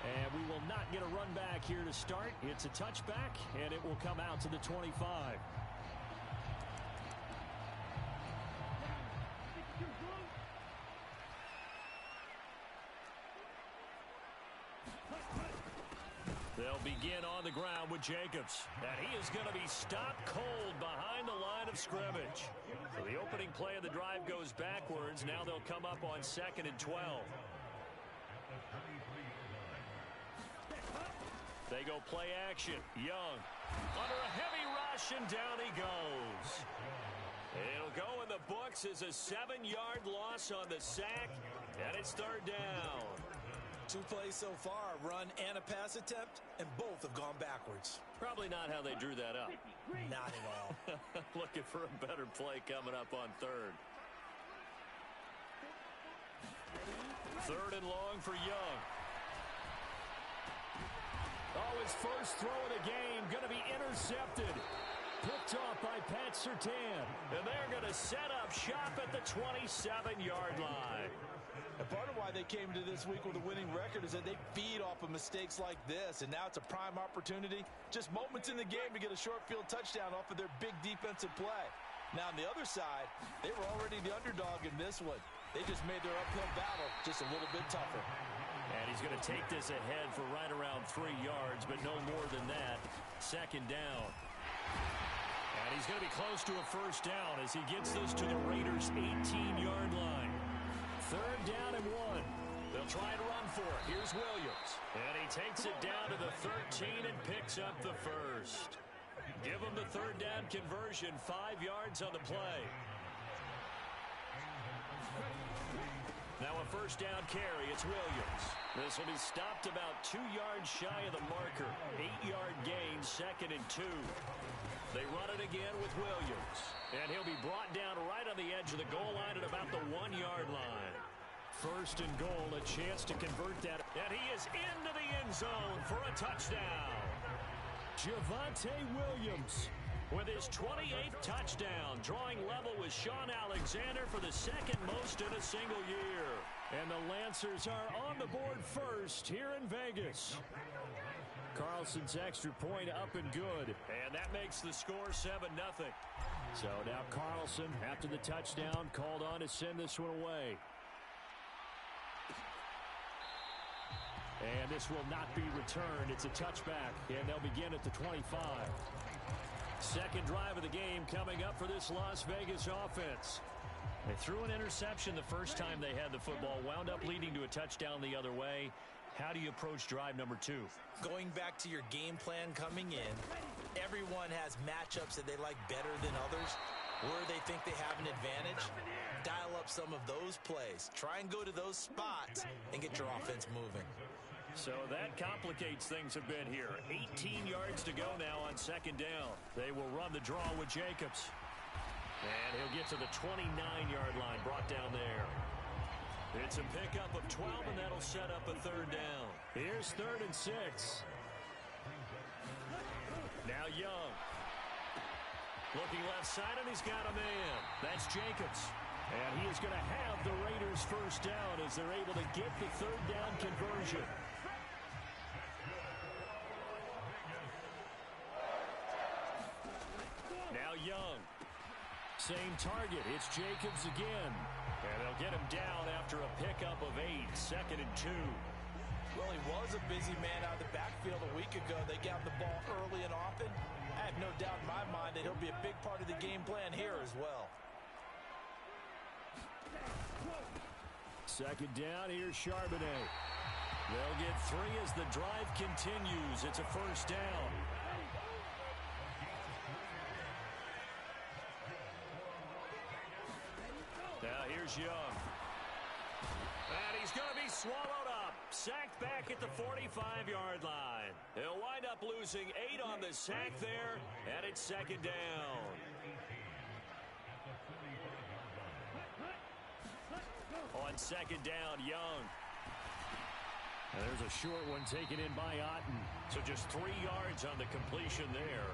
And we will not get a run back here to start. It's a touchback, and it will come out to the 25. They'll begin on the ground with Jacobs. And he is going to be stopped cold behind the line of scrimmage. So the opening play of the drive goes backwards. Now they'll come up on 2nd and 12. They go play action. Young under a heavy rush, and down he goes. It'll go in the books as a 7-yard loss on the sack, and it's 3rd down. 2 plays so far, a run and a pass attempt, and both have gone backwards. Probably not how they drew that up. Not at all. Looking for a better play coming up on 3rd. 3rd and long for Young. Oh, his first throw of the game going to be intercepted. Picked off by Pat Surtain. And they're going to set up shop at the 27-yard line. And part of why they came to this week with a winning record is that they feed off of mistakes like this, and now it's a prime opportunity. Just moments in the game to get a short field touchdown off of their big defensive play. Now, on the other side, they were already the underdog in this one. They just made their uphill battle just a little bit tougher. And he's going to take this ahead for right around 3 yards, but no more than that. 2nd down. And he's going to be close to a first down as he gets this to the Raiders' 18-yard line. 3rd down and 1. They'll try to run for it. Here's Williams. And he takes it down to the 13 and picks up the first. Give him the 3rd down conversion. 5 yards on the play. Now a first down carry. It's Williams. This will be stopped about 2 yards shy of the marker. 8-yard gain, 2nd and 2. They run it again with Williams. And he'll be brought down right on the edge of the goal line at about the 1-yard line. 1st and goal, a chance to convert that. And he is into the end zone for a touchdown. Javonte Williams with his 28th touchdown, drawing level with Sean Alexander for the 2nd most in a single year. And the Lancers are on the board first here in Vegas. Carlson's extra point up and good. And that makes the score 7-0. So now Carlson, after the touchdown, called on to send this one away. And this will not be returned. It's a touchback, and they'll begin at the 25. 2nd drive of the game coming up for this Las Vegas offense. They threw an interception the first time they had the football, wound up leading to a touchdown the other way. How do you approach drive number 2? Going back to your game plan coming in, everyone has matchups that they like better than others, where they think they have an advantage. Dial up some of those plays. Try and go to those spots and get your offense moving. So that complicates things a bit here. 18 yards to go now on 2nd down. They will run the draw with Jacobs. And he'll get to the 29-yard line, brought down there. It's a pickup of 12, and that'll set up a 3rd down. Here's 3rd and 6. Now Young. Looking left side, and he's got a man. That's Jacobs. And he is going to have the Raiders' first down as they're able to get the 3rd down conversion. Now Young. Same target. It's Jacobs again. And they'll get him down after a pickup of 8. 2nd and 2. Well, he was a busy man out of the backfield a week ago. They got the ball early and often. I have no doubt in my mind that he'll be a big part of the game plan here as well. 2nd down, here's Charbonnet. They'll get 3 as the drive continues. It's a first down. Now here's Young. And he's going to be swallowed up. Sacked back at the 45-yard line. He'll wind up losing 8 on the sack there, and it's 2nd down. On 2nd down, Young. And there's a short one taken in by Otten. So just 3 yards on the completion there.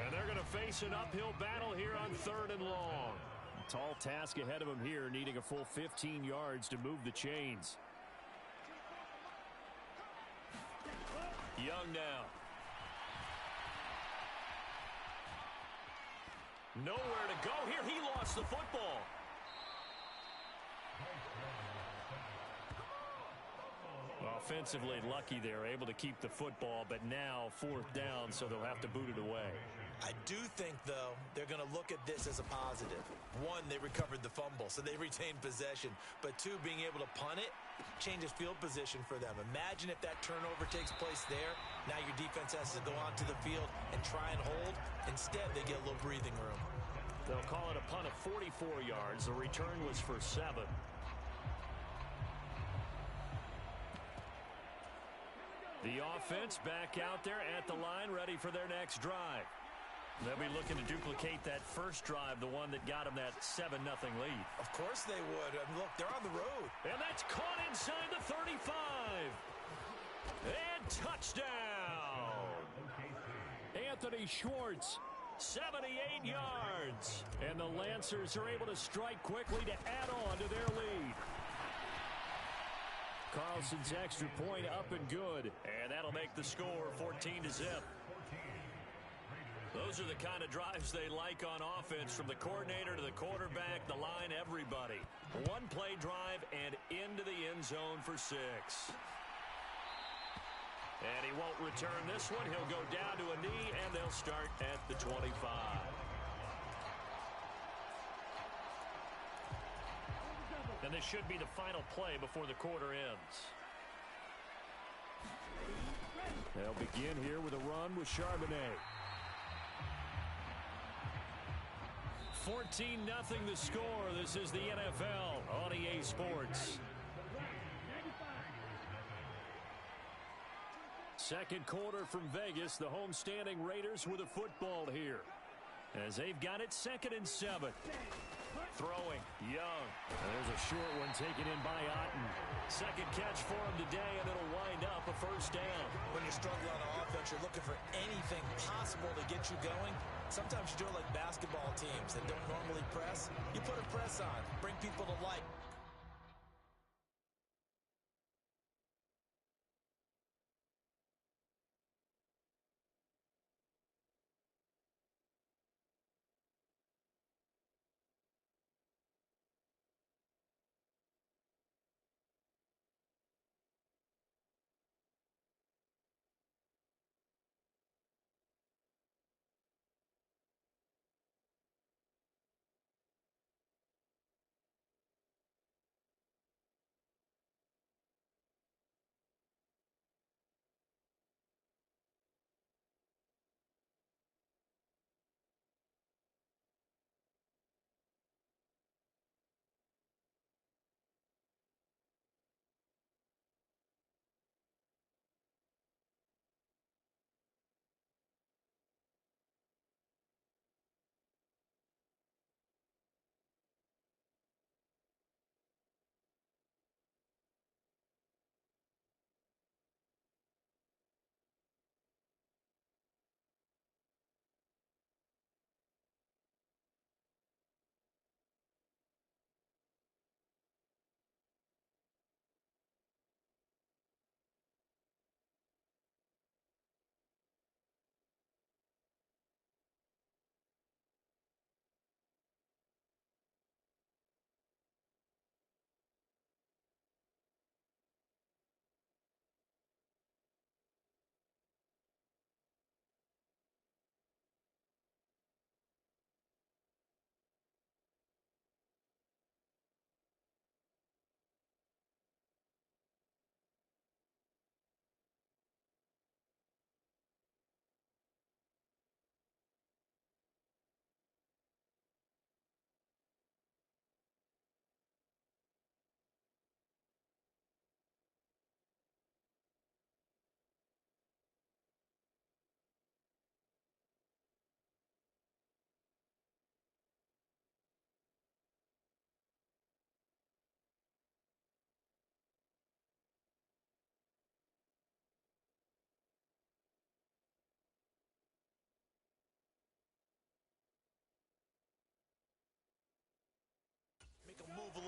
And they're going to face an uphill battle here on 3rd and long. Tall task ahead of him here, needing a full 15 yards to move the chains. Young now. Nowhere to go here. He lost the football. Offensively lucky they're able to keep the football, but now 4th down, so they'll have to boot it away. I do think, though, they're going to look at this as a positive. One, they recovered the fumble, so they retained possession. But two, being able to punt it changes field position for them. Imagine if that turnover takes place there. Now your defense has to go onto the field and try and hold. Instead, they get a little breathing room. They'll call it a punt of 44 yards. The return was for 7. The offense back out there at the line, ready for their next drive. They'll be looking to duplicate that first drive, the one that got them that 7-0 lead. Of course they would. I mean, look, they're on the road. And that's caught inside the 35. And touchdown. Anthony Schwartz, 78 yards. and the Lancers are able to strike quickly to add on to their lead. Carlson's extra point up and good. And that'll make the score 14-0. Those are the kind of drives they like on offense, from the coordinator to the quarterback, the line, everybody. One play drive and into the end zone for 6. And he won't return this one. He'll go down to a knee, and they'll start at the 25. And this should be the final play before the quarter ends. They'll begin here with a run with Charbonnet. 14-0 the score. This is the NFL on EA Sports. Second quarter from Vegas. The home-standing Raiders with a football here, as they've got it 2nd and 7. Throwing, Young. And there's a short one taken in by Otten. Second catch for him today, and it'll wind up a first down. When you struggle on offense, you're looking for anything possible to get you going. Sometimes you do it like basketball teams that don't normally press. You put a press on, bring people to life.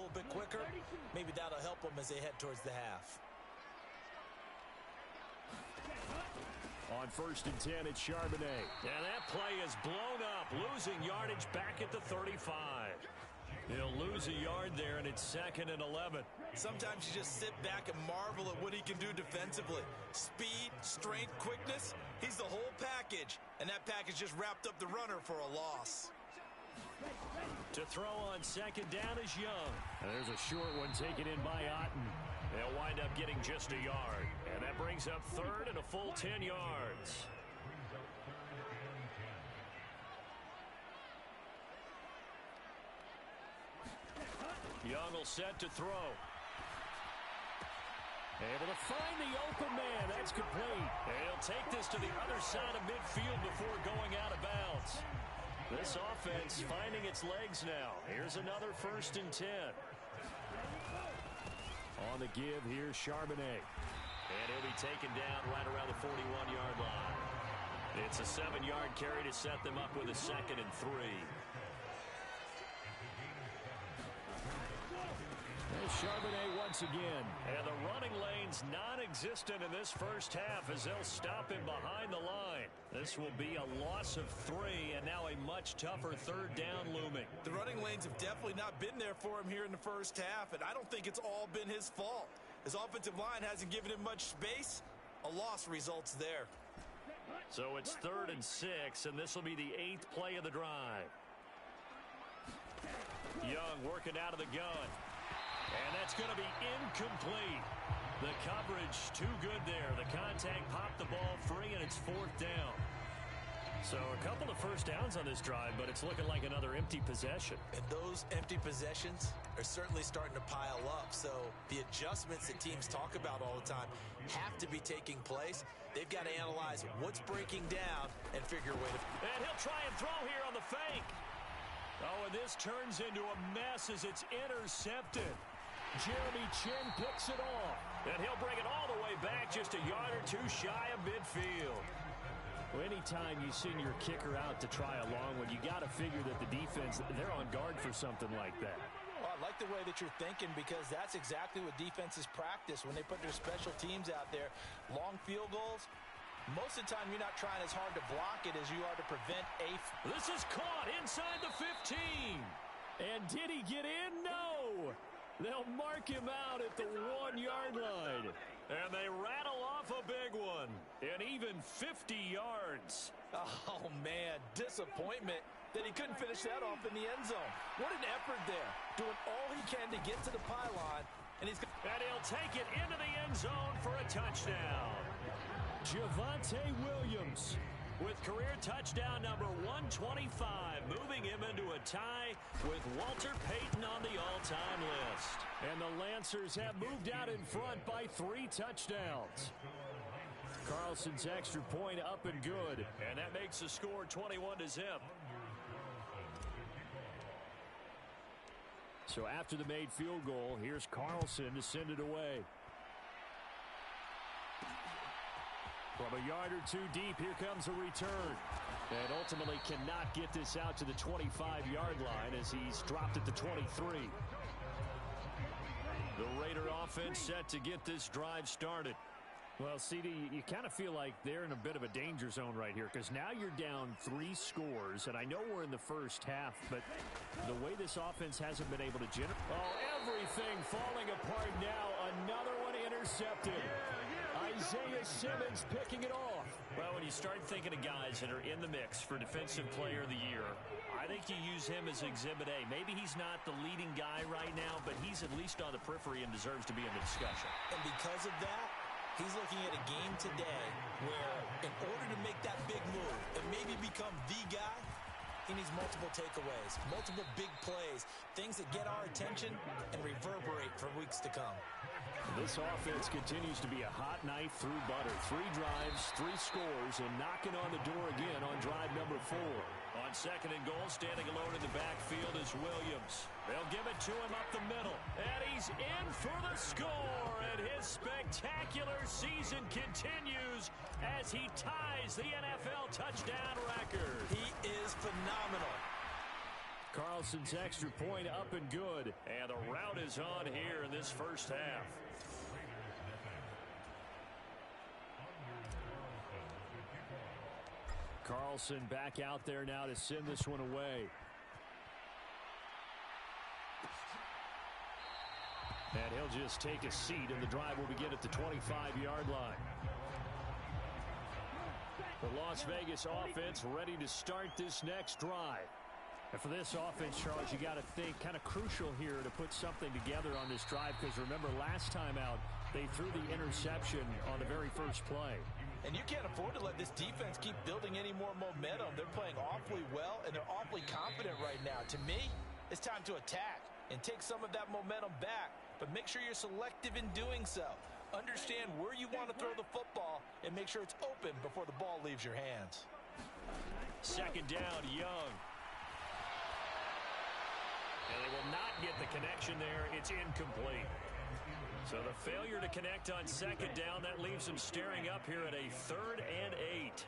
little bit quicker, maybe that'll help them as they head towards the half. On 1st and 10, it's Charbonnet. And that play is blown up, losing yardage back at the 35. He'll lose a yard there, and it's 2nd and 11. Sometimes you just sit back and marvel at what he can do defensively. Speed, strength, quickness, he's the whole package. And that package just wrapped up the runner for a loss. To throw on 2nd down is Young. And there's a short one taken in by Otten. They'll wind up getting just a yard. And that brings up 3rd and a full 10 yards. Young will set to throw. Able to find the open man. That's complete. And he'll take this to the other side of midfield before going out of bounds. This offense finding its legs now. Here's another 1st and 10. On the give, here's Charbonnet. And he'll be taken down right around the 41-yard line. It's a 7-yard carry to set them up with a 2nd and 3. There's Charbonnet once again. And the running lane's non-existent in this first half as they'll stop him behind the line. This will be a loss of 3 and now a much tougher 3rd down looming. The running lanes have definitely not been there for him here in the first half, and I don't think it's all been his fault. His offensive line hasn't given him much space. A loss results there. So it's 3rd and 6, and this will be the 8th play of the drive. Young working out of the gun. And that's going to be incomplete. The coverage too good there. The contact popped the ball free, and it's 4th down. So a couple of first downs on this drive, but it's looking like another empty possession. And those empty possessions are certainly starting to pile up. So the adjustments that teams talk about all the time have to be taking place. They've got to analyze what's breaking down and figure a way to... And he'll try and throw here on the fake. Oh, and this turns into a mess as it's intercepted. Jeremy Chin picks it off. And he'll bring it all the way back just a yard or two shy of midfield. Well, anytime you send your kicker out to try a long one, you got to figure that the defense, they're on guard for something like that. Well, I like the way that you're thinking because that's exactly what defenses practice when they put their special teams out there. Long field goals, most of the time you're not trying as hard to block it as you are to prevent a... This is caught inside the 15. And did he get in? No. They'll mark him out at the 1-yard line. And they rattle off a big one. And even 50 yards. Oh, man, disappointment that he couldn't finish that off in the end zone. What an effort there. Doing all he can to get to the pylon. And he'll take it into the end zone for a touchdown. Javonte Williams with career touchdown number 125, moving him into a tie with Walter Payton on the all-time list. And the Lancers have moved out in front by 3 touchdowns. Carlson's extra point up and good. And that makes the score 21-0. So after the made field goal, here's Carlson to send it away. From a yard or two deep, here comes a return. And ultimately cannot get this out to the 25-yard line as he's dropped at the 23. The Raider offense set to get this drive started. Well, CD, you kind of feel like they're in a bit of a danger zone right here because now you're down 3 scores, and I know we're in the first half, but the way this offense hasn't been able to generate... Oh, everything falling apart now. Another one intercepted. Isaiah Simmons picking it off. Well, when you start thinking of guys that are in the mix for Defensive Player of the Year, I think you use him as Exhibit A. Maybe he's not the leading guy right now, but he's at least on the periphery and deserves to be in the discussion. And because of that, he's looking at a game today where in order to make that big move and maybe become the guy, he needs multiple takeaways, multiple big plays, things that get our attention and reverberate for weeks to come. This offense continues to be a hot knife through butter. 3 drives, 3 scores, and knocking on the door again on drive number 4. On 2nd and goal, standing alone in the backfield is Williams. They'll give it to him up the middle. And he's in for the score. And his spectacular season continues as he ties the NFL touchdown record. He is phenomenal. Carlson's extra point up and good. And the route is on here in this first half. Carlson back out there now to send this one away. And he'll just take a seat, and the drive will begin at the 25-yard line. The Las Vegas offense ready to start this next drive. And for this offense, Charles, you got to think kind of crucial here to put something together on this drive, because remember last time out they threw the interception on the very first play. And you can't afford to let this defense keep building any more momentum. They're playing awfully well, and they're awfully confident right now. To me, it's time to attack and take some of that momentum back, but make sure you're selective in doing so. Understand where you want to throw the football and make sure it's open before the ball leaves your hands. Second down, Young. And they will not get the connection there. It's incomplete. So the failure to connect on second down, that leaves them staring up here at a 3rd and 8.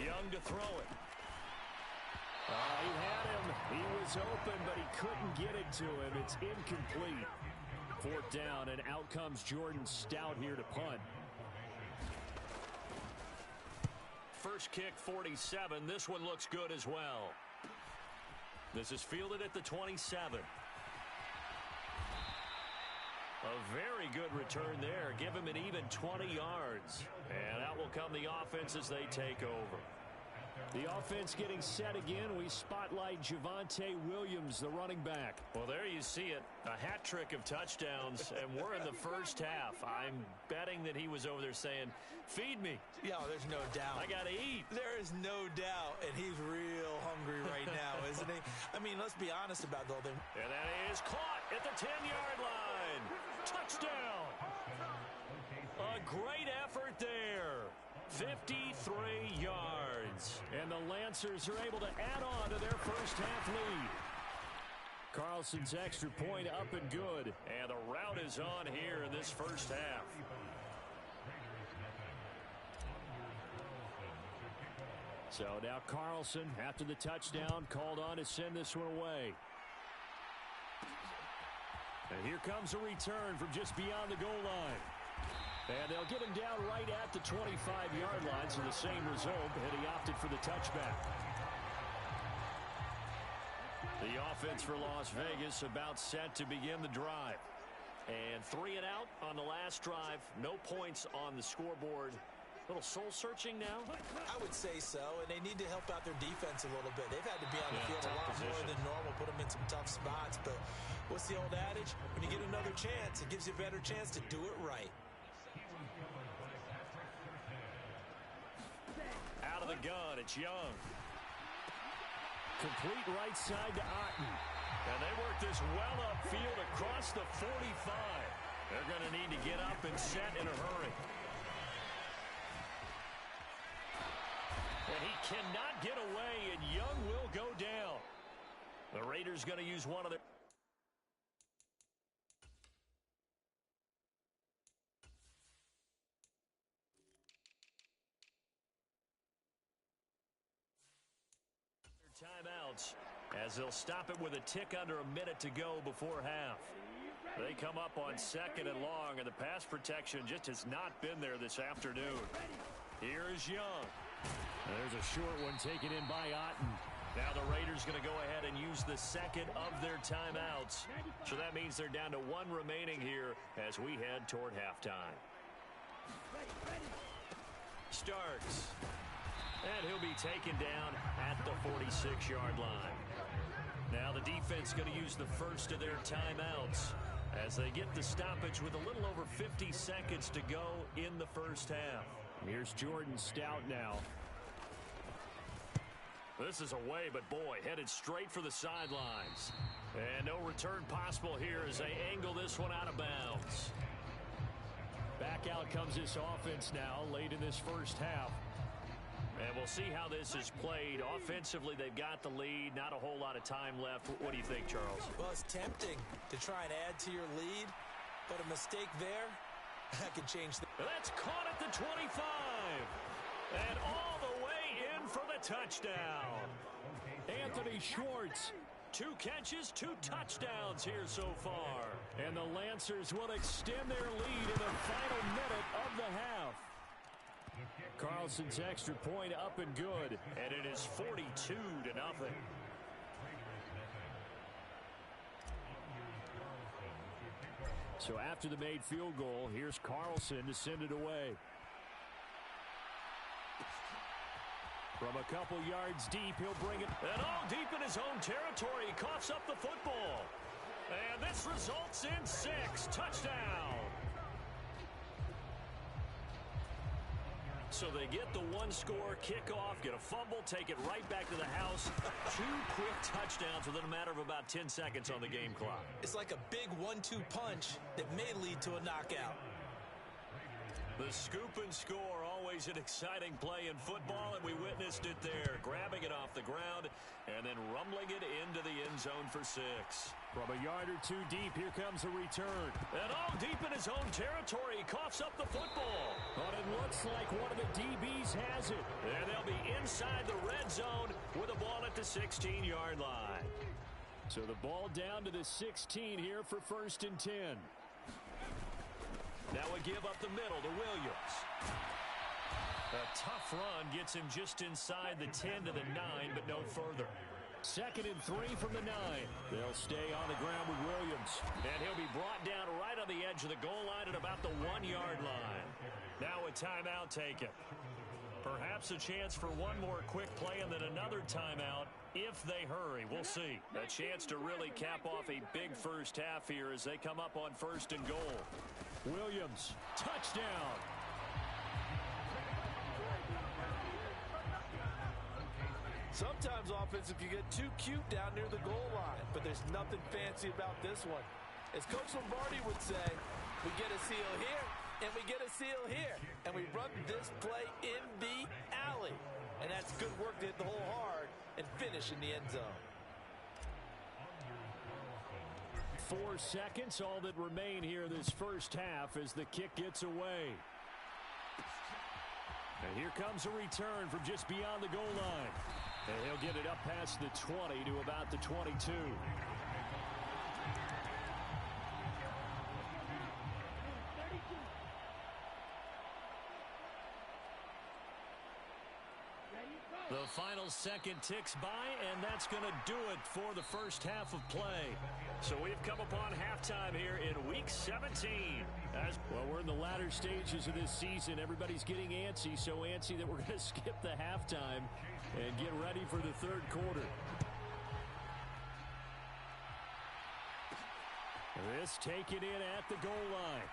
Young to throw it. He had him. He was open, but he couldn't get it to him. It's incomplete. 4th down, and out comes Jordan Stout here to punt. First kick, 47. This one looks good as well. This is fielded at the 27. A very good return there. Give him an even 20 yards. And out will come the offense as they take over. The offense getting set again. We spotlight Javonte Williams, the running back. Well, there you see it. A hat trick of touchdowns, and we're in the first half. I'm betting that he was over there saying, feed me. Yeah, there's no doubt. I got to eat. There is no doubt, and he's real hungry right now, isn't he? I mean, let's be honest about the whole thing. And that is caught at the 10-yard line. Touchdown. A great effort there. 53 yards. And the Lancers are able to add on to their first half lead. Carlson's extra point up and good. And the route is on here in this first half. So now Carlson, after the touchdown, called on to send this one away. And here comes a return from just beyond the goal line. And they'll get him down right at the 25-yard line, so the same result, and he opted for the touchback. The offense for Las Vegas about set to begin the drive. And 3 and out on the last drive. No points on the scoreboard. A little soul-searching now? I would say so, and they need to help out their defense a little bit. They've had to be on the field a lot more than normal, put them in some tough spots. But what's the old adage? When you get another chance, it gives you a better chance to do it right. Out of the gun, it's Young. Complete right side to Otten. And they work this well upfield across the 45. They're going to need to get up and set in a hurry. And he cannot get away, and Young will go down. The Raiders going to use one of their... timeouts, as they'll stop it with a tick under a minute to go before half. They come up on 2nd and long, and the pass protection just has not been there this afternoon. Here is Young. There's a short one taken in by Otten. Now the Raiders going to go ahead and use the second of their timeouts. So that means they're down to 1 remaining here as we head toward halftime. Starks. And he'll be taken down at the 46-yard line. Now the defense going to use the first of their timeouts as they get the stoppage with a little over 50 seconds to go in the first half. Here's Jordan Stout now. This is away, but boy, headed straight for the sidelines. And no return possible here as they angle this one out of bounds. Back out comes this offense now late in this first half. And we'll see how this is played. Offensively, they've got the lead. Not a whole lot of time left. What do you think, Charles? Well, it's tempting to try and add to your lead, but a mistake there, that could change things. That's caught at the 25. And all the way in for the touchdown. Anthony Schwartz. 2 catches, 2 touchdowns here so far. And the Lancers will extend their lead in the final minute of the half. Carlson's extra point up and good. And it is 42-0. So after the made field goal, here's Carlson to send it away. From a couple yards deep, he'll bring it. And all deep in his own territory, he coughs up the football. And this results in 6. Touchdown. So they get the 1-score kickoff, get a fumble, take it right back to the house. 2 quick touchdowns within a matter of about 10 seconds on the game clock. It's like a big 1-2 punch that may lead to a knockout. The scoop and score, always an exciting play in football, and we witnessed it there. Grabbing it off the ground and then rumbling it into the end zone for 6. From a yard or 2 deep, here comes a return. And all deep in his own territory, he coughs up the football. But it looks like one of the DBs has it. And they'll be inside the red zone with the ball at the 16-yard line. So the ball down to the 16 here for 1st and 10. Now we give up the middle to Williams. A tough run gets him just inside the 10 to the 9, but no further. 2nd and 3 from the 9. They'll stay on the ground with Williams. And he'll be brought down right on the edge of the goal line at about the 1-yard line. Now a timeout taken. Perhaps a chance for one more quick play and then another timeout if they hurry. We'll see. A chance to really cap off a big first half here as they come up on 1st and goal. Williams, touchdown. Sometimes offensive you get too cute down near the goal line, but there's nothing fancy about this one. As Coach Lombardi would say, we get a seal here, and we get a seal here, and we run this play in the alley. And that's good work to hit the hole hard and finish in the end zone. 4 seconds, all that remain here this first half as the kick gets away. And here comes a return from just beyond the goal line. And he'll get it up past the 20 to about the 22. The final second ticks by, and that's going to do it for the first half of play. So we've come upon halftime here in Week 17. Well, we're in the latter stages of this season. Everybody's getting antsy, so antsy that we're going to skip the halftime and get ready for the 3rd quarter. This taken in at the goal line.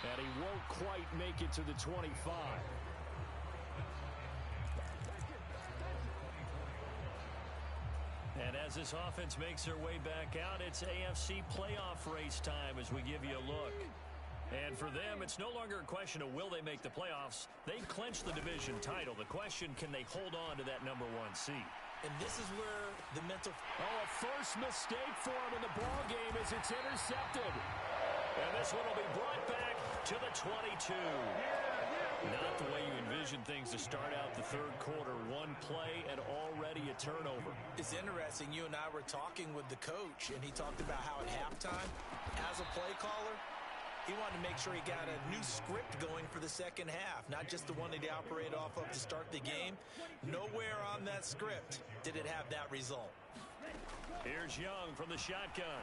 And he won't quite make it to the 25. And as this offense makes their way back out, it's AFC playoff race time as we give you a look. And for them, it's no longer a question of will they make the playoffs. They clinch the division title. The question, can they hold on to that number 1 seed? And this is where the mental... A first mistake for him in the ball game as it's intercepted. And this one will be brought back to the 22. Not the way you envision things to start out the 3rd quarter. 1 play and already a turnover. It's interesting. You and I were talking with the coach, and he talked about how at halftime, as a play caller, he wanted to make sure he got a new script going for the second half, not just the one that he operated off of to start the game. Nowhere on that script did it have that result. Here's Young from the shotgun.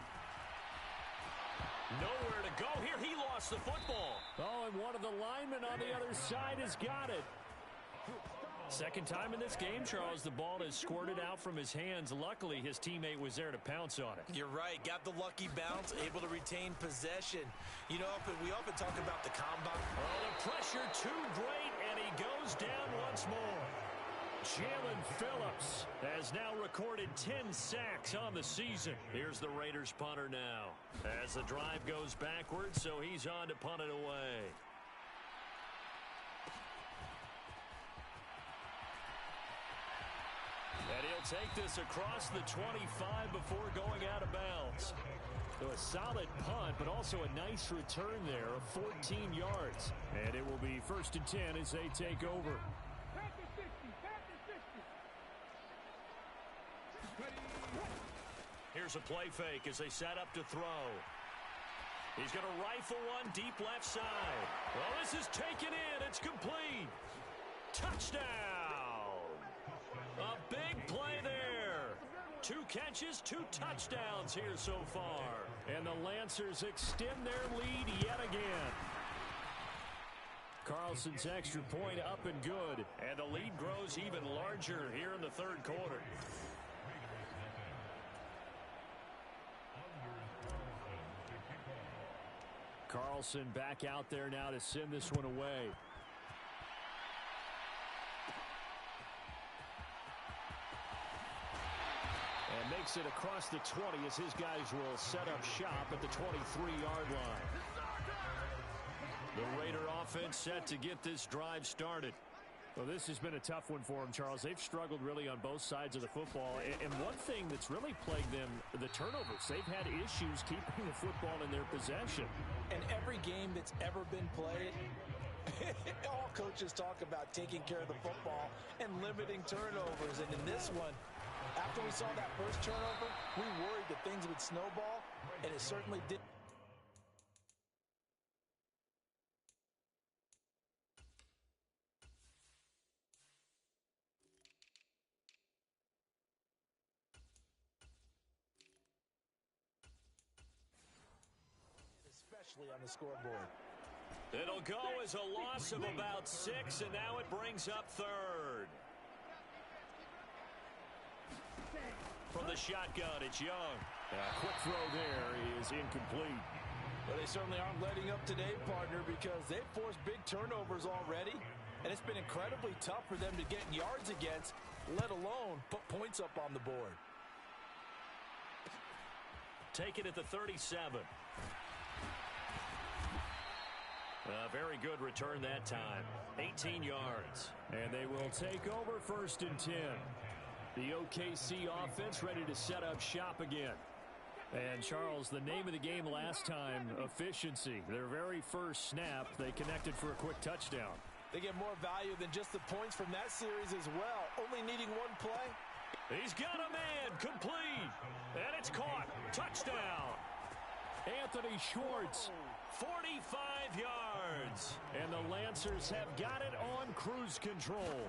Nowhere to go here. He lost the football. Oh, and one of the linemen on the other side has got it. Second time in this game, Charles, the ball has squirted out from his hands. Luckily, his teammate was there to pounce on it. You're right. Got the lucky bounce, able to retain possession. You know, we often talk about the combine. Oh, the pressure too great, and he goes down once more. Jalen Phillips has now recorded 10 sacks on the season. Here's the Raiders punter now as the drive goes backwards, so he's on to punt it away. And he'll take this across the 25 before going out of bounds. So a solid punt, but also a nice return there of 14 yards. And it will be 1st and 10 as they take over. Here's a play fake as they set up to throw. He's going to rifle one deep left side. Well, this is taken in. It's complete. Touchdown. A big play there. 2 catches, 2 touchdowns here so far. And the Lancers extend their lead yet again. Carlson's extra point up and good. And the lead grows even larger here in the 3rd quarter. Carlson back out there now to send this one away. And makes it across the 20 as his guys will set up shop at the 23-yard line. The Raider offense set to get this drive started. Well, this has been a tough one for them, Charles. They've struggled really on both sides of the football. And one thing that's really plagued them, the turnovers. They've had issues keeping the football in their possession. And every game that's ever been played, all coaches talk about taking care of the football and limiting turnovers. And in this one, after we saw that first turnover, we worried that things would snowball, and it certainly did. Especially on the scoreboard. It'll go as a loss of about 6, and now it brings up 3rd. From the shotgun, it's Young. A quick throw there is incomplete. Well, they certainly aren't letting up today, partner, because they've forced big turnovers already, and it's been incredibly tough for them to get yards against, let alone put points up on the board. Take it at the 37. A very good return that time. 18 yards. And they will take over 1st and 10. The OKC offense ready to set up shop again. And, Charles, the name of the game last time, efficiency. Their very first snap, they connected for a quick touchdown. They get more value than just the points from that series as well. Only needing one play. He's got a man, complete. And it's caught. Touchdown. Anthony Schwartz. 45 yards. And the Lancers have got it on cruise control.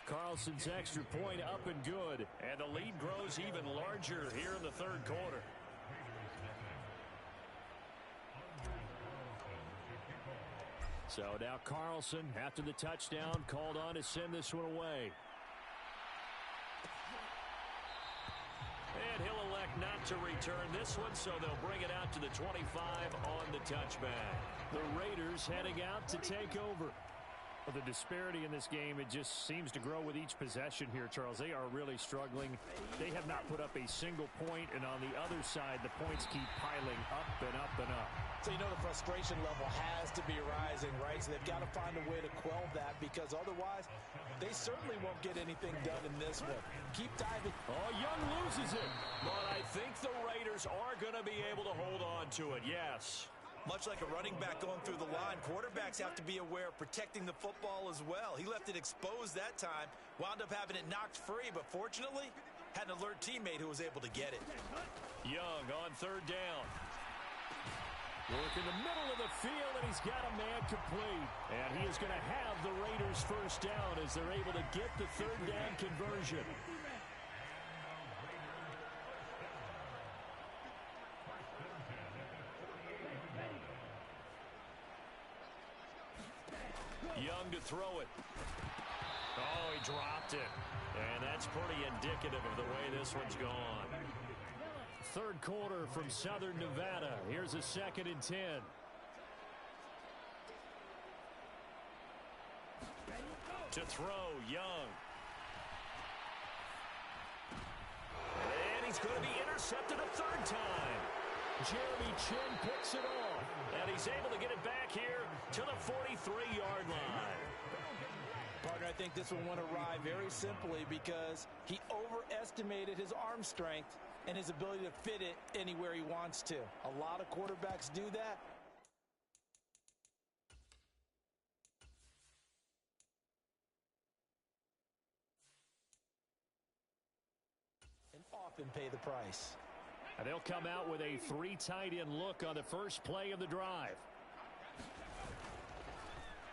Carlson's extra point up and good. And the lead grows even larger here in the 3rd quarter. So now Carlson, after the touchdown, called on to send this one away. And he'll elect not to return this one, so they'll bring it out to the 25 on the touchback. The Raiders heading out to take over. Well, the disparity in this game, it just seems to grow with each possession here, Charles. They are really struggling. They have not put up a single point, and on the other side, the points keep piling up and up and up. So you know the frustration level has to be rising, right? So they've got to find a way to quell that, because otherwise they certainly won't get anything done in this one. Keep diving. Oh, Young loses it. But I think the Raiders are going to be able to hold on to it, yes. Much like a running back going through the line, quarterbacks have to be aware of protecting the football as well. He left it exposed that time, wound up having it knocked free, but fortunately had an alert teammate who was able to get it. Young on 3rd down. Work in the middle of the field, and he's got a man complete. And he is going to have the Raiders' first down as they're able to get the 3rd down conversion. Young to throw it. Oh, he dropped it. And that's pretty indicative of the way this one's gone. 3rd quarter from Southern Nevada. Here's a 2nd and 10. To throw, Young. And he's going to be intercepted a 3rd time. Jeremy Chin picks it off. And he's able to get it back here to the 43-yard line. Partner, I think this one went awry very simply because he overestimated his arm strength and his ability to fit it anywhere he wants to. A lot of quarterbacks do that. And often pay the price. And they'll come out with a 3 tight end look on the first play of the drive.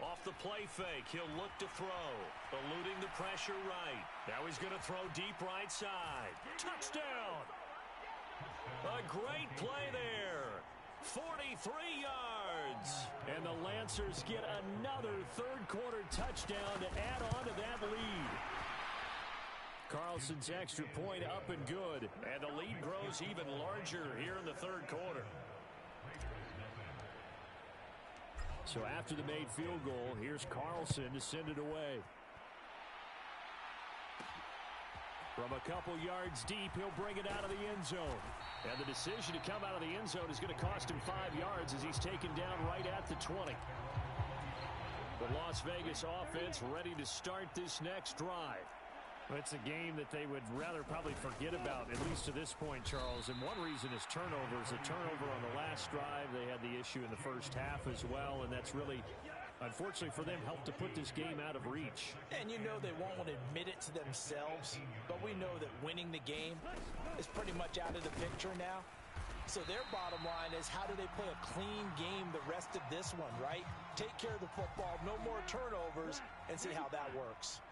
Off the play fake, he'll look to throw. Eluding the pressure right. Now he's going to throw deep right side. Touchdown! A great play there. 43 yards. And the Lancers get another third-quarter touchdown to add on to that lead. Carlson's extra point up and good. And the lead grows even larger here in the third quarter. So after the made field goal, here's Carlson to send it away. From a couple yards deep, he'll bring it out of the end zone. And the decision to come out of the end zone is going to cost him 5 yards as he's taken down right at the 20. The Las Vegas offense ready to start this next drive. Well, it's a game that they would rather probably forget about, at least to this point, Charles. And one reason is turnovers. A turnover on the last drive. They had the issue in the first half as well, and that's really, unfortunately for them, helped to put this game out of reach. And you know they won't want to admit it to themselves, but we know that winning the game is pretty much out of the picture now. So their bottom line is, how do they play a clean game the rest of this one, right? Take care of the football, no more turnovers, and see how that works.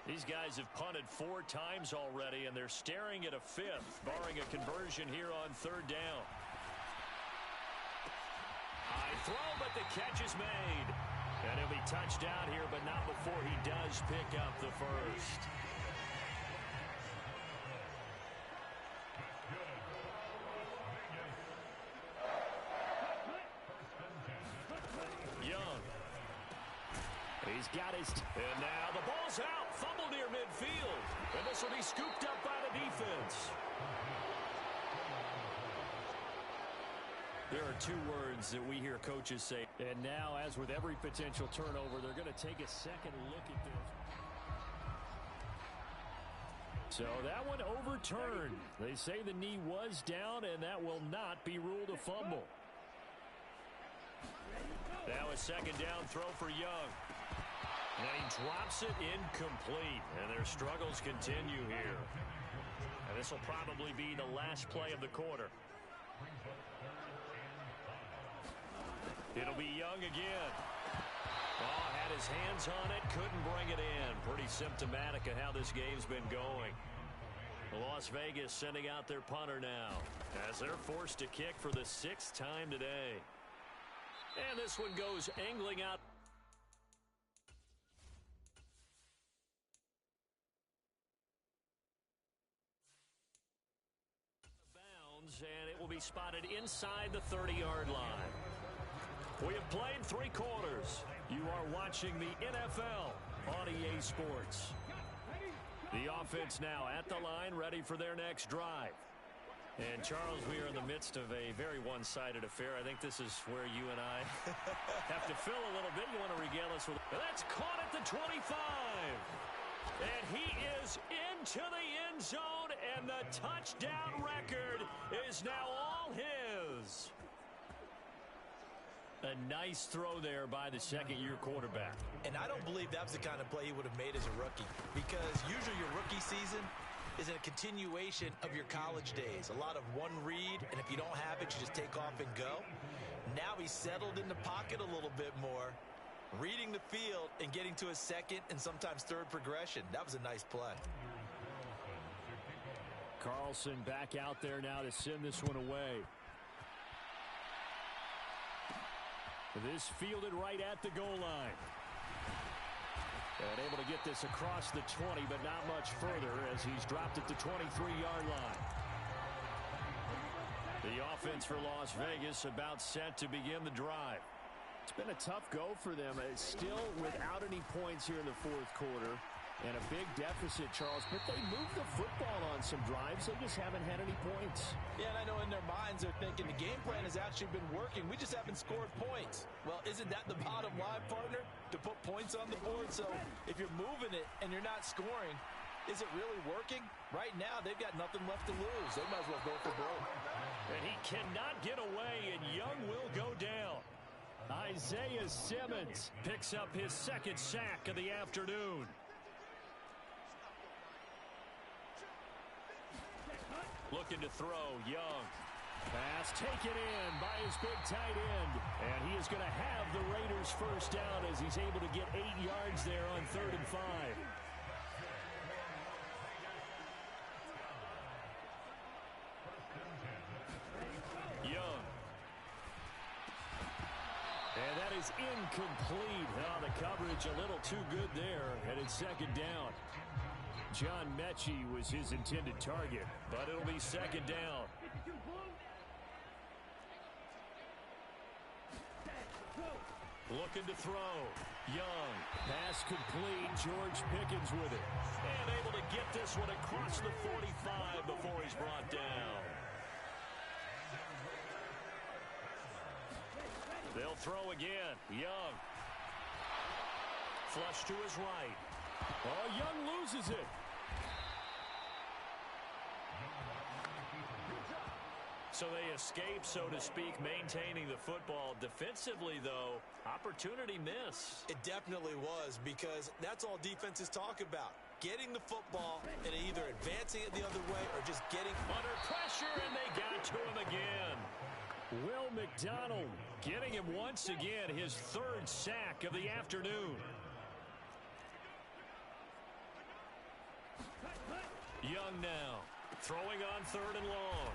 These guys have punted 4 times already, and they're staring at a 5th, barring a conversion here on third down. High throw, but the catch is made. And he'll be touched down here, but not before he does pick up the first. Young. He's got his... And now the ball's out. Fumble near midfield. And this will be scooped up by the defense. There are 2 words that we hear coaches say. And now, as with every potential turnover, they're going to take a second look at this. So that one overturned. They say the knee was down, and that will not be ruled a fumble. Now a second down throw for Young. And he drops it incomplete. And their struggles continue here. And this will probably be the last play of the quarter. It'll be Young again. Oh, had his hands on it, couldn't bring it in. Pretty symptomatic of how this game's been going. Las Vegas sending out their punter now, as they're forced to kick for the 6th time today. And this one goes angling out. Bounds, and it will be spotted inside the 30-yard line. We have played 3 quarters. You are watching the NFL on EA Sports. The offense now at the line, ready for their next drive. And, Charles, we are in the midst of a very one-sided affair. I think this is where you and I have to fill a little bit. You want to regale us with... That's caught at the 25. And he is into the end zone, and the touchdown record is now all his. A nice throw there by the second-year quarterback. And I don't believe that was the kind of play he would have made as a rookie, because usually your rookie season is a continuation of your college days. A lot of one read, and if you don't have it, you just take off and go. Now he's settled in the pocket a little bit more, reading the field and getting to his second and sometimes third progression. That was a nice play. Carlson back out there now to send this one away. This fielded right at the goal line. And able to get this across the 20, but not much further as he's dropped at the 23-yard line. The offense for Las Vegas about set to begin the drive. It's been a tough go for them. It's still without any points here in the fourth quarter. And a big deficit, Charles, but they moved the football on some drives. They just haven't had any points. Yeah, and I know in their minds they're thinking the game plan has actually been working. We just haven't scored points. Well, isn't that the bottom line, partner? To put points on the board? So if you're moving it and you're not scoring, is it really working? Right now, they've got nothing left to lose. They might as well go for broke. And he cannot get away, and Young will go down. Isaiah Simmons picks up his second sack of the afternoon. Looking to throw, Young. Pass taken in by his big tight end. And he is going to have the Raiders first down as he's able to get 8 yards there on 3rd and 5. Young. And that is incomplete. Oh, the coverage a little too good there. And it's 2nd down. John Mechie was his intended target, but it'll be 2nd down. Looking to throw. Young. Pass complete. George Pickens with it. And able to get this one across the 45 before he's brought down. They'll throw again. Young. Flush to his right. Oh, Young loses it. So they escape, so to speak, maintaining the football. Defensively, though, opportunity miss. It definitely was, because that's all defenses talk about. Getting the football and either advancing it the other way or just getting under pressure, and they got to him again. Will McDonald getting him once again, his 3rd sack of the afternoon. Young now, throwing on 3rd and long.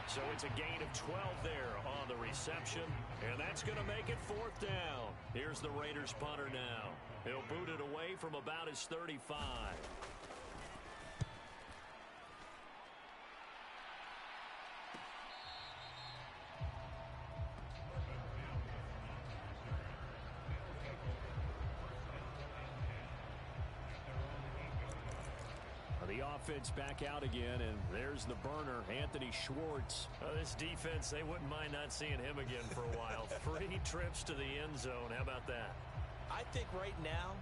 So it's a gain of 12 there on the reception, and that's going to make it 4th down. Here's the Raiders punter now. He'll boot it away from about his 35. The offense back out again, and there's the burner, Anthony Schwartz. This defense, they wouldn't mind not seeing him again for a while. 3 trips to the end zone. How about that? I think right now,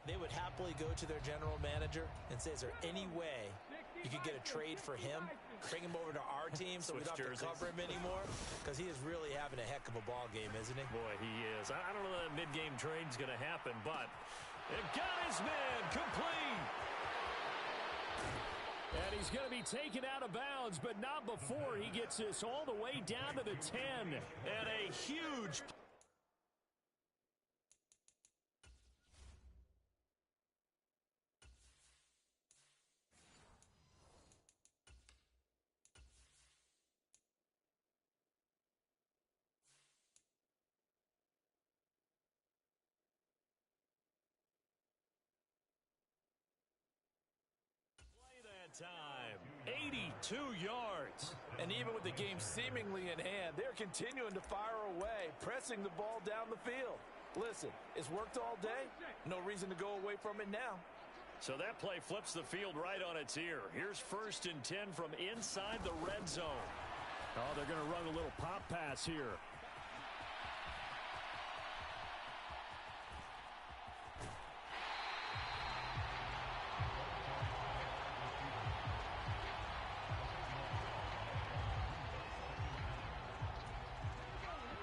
they would happily go to their general manager and say, is there any way you could get a trade for him, bring him over to our team so we don't have to cover him anymore? Because he is really having a heck of a ball game, isn't he? Boy, he is. I don't know that mid-game trade's going to happen, but it got his man complete. And he's going to be taken out of bounds, but not before he gets this all the way down to the 10. And a huge time. 82 yards. And even with the game seemingly in hand, they're continuing to fire away, pressing the ball down the field. Listen, it's worked all day. No reason to go away from it now. So that play flips the field right on its ear. Here's 1st and 10 from inside the red zone. Oh, they're going to run a little pop pass here.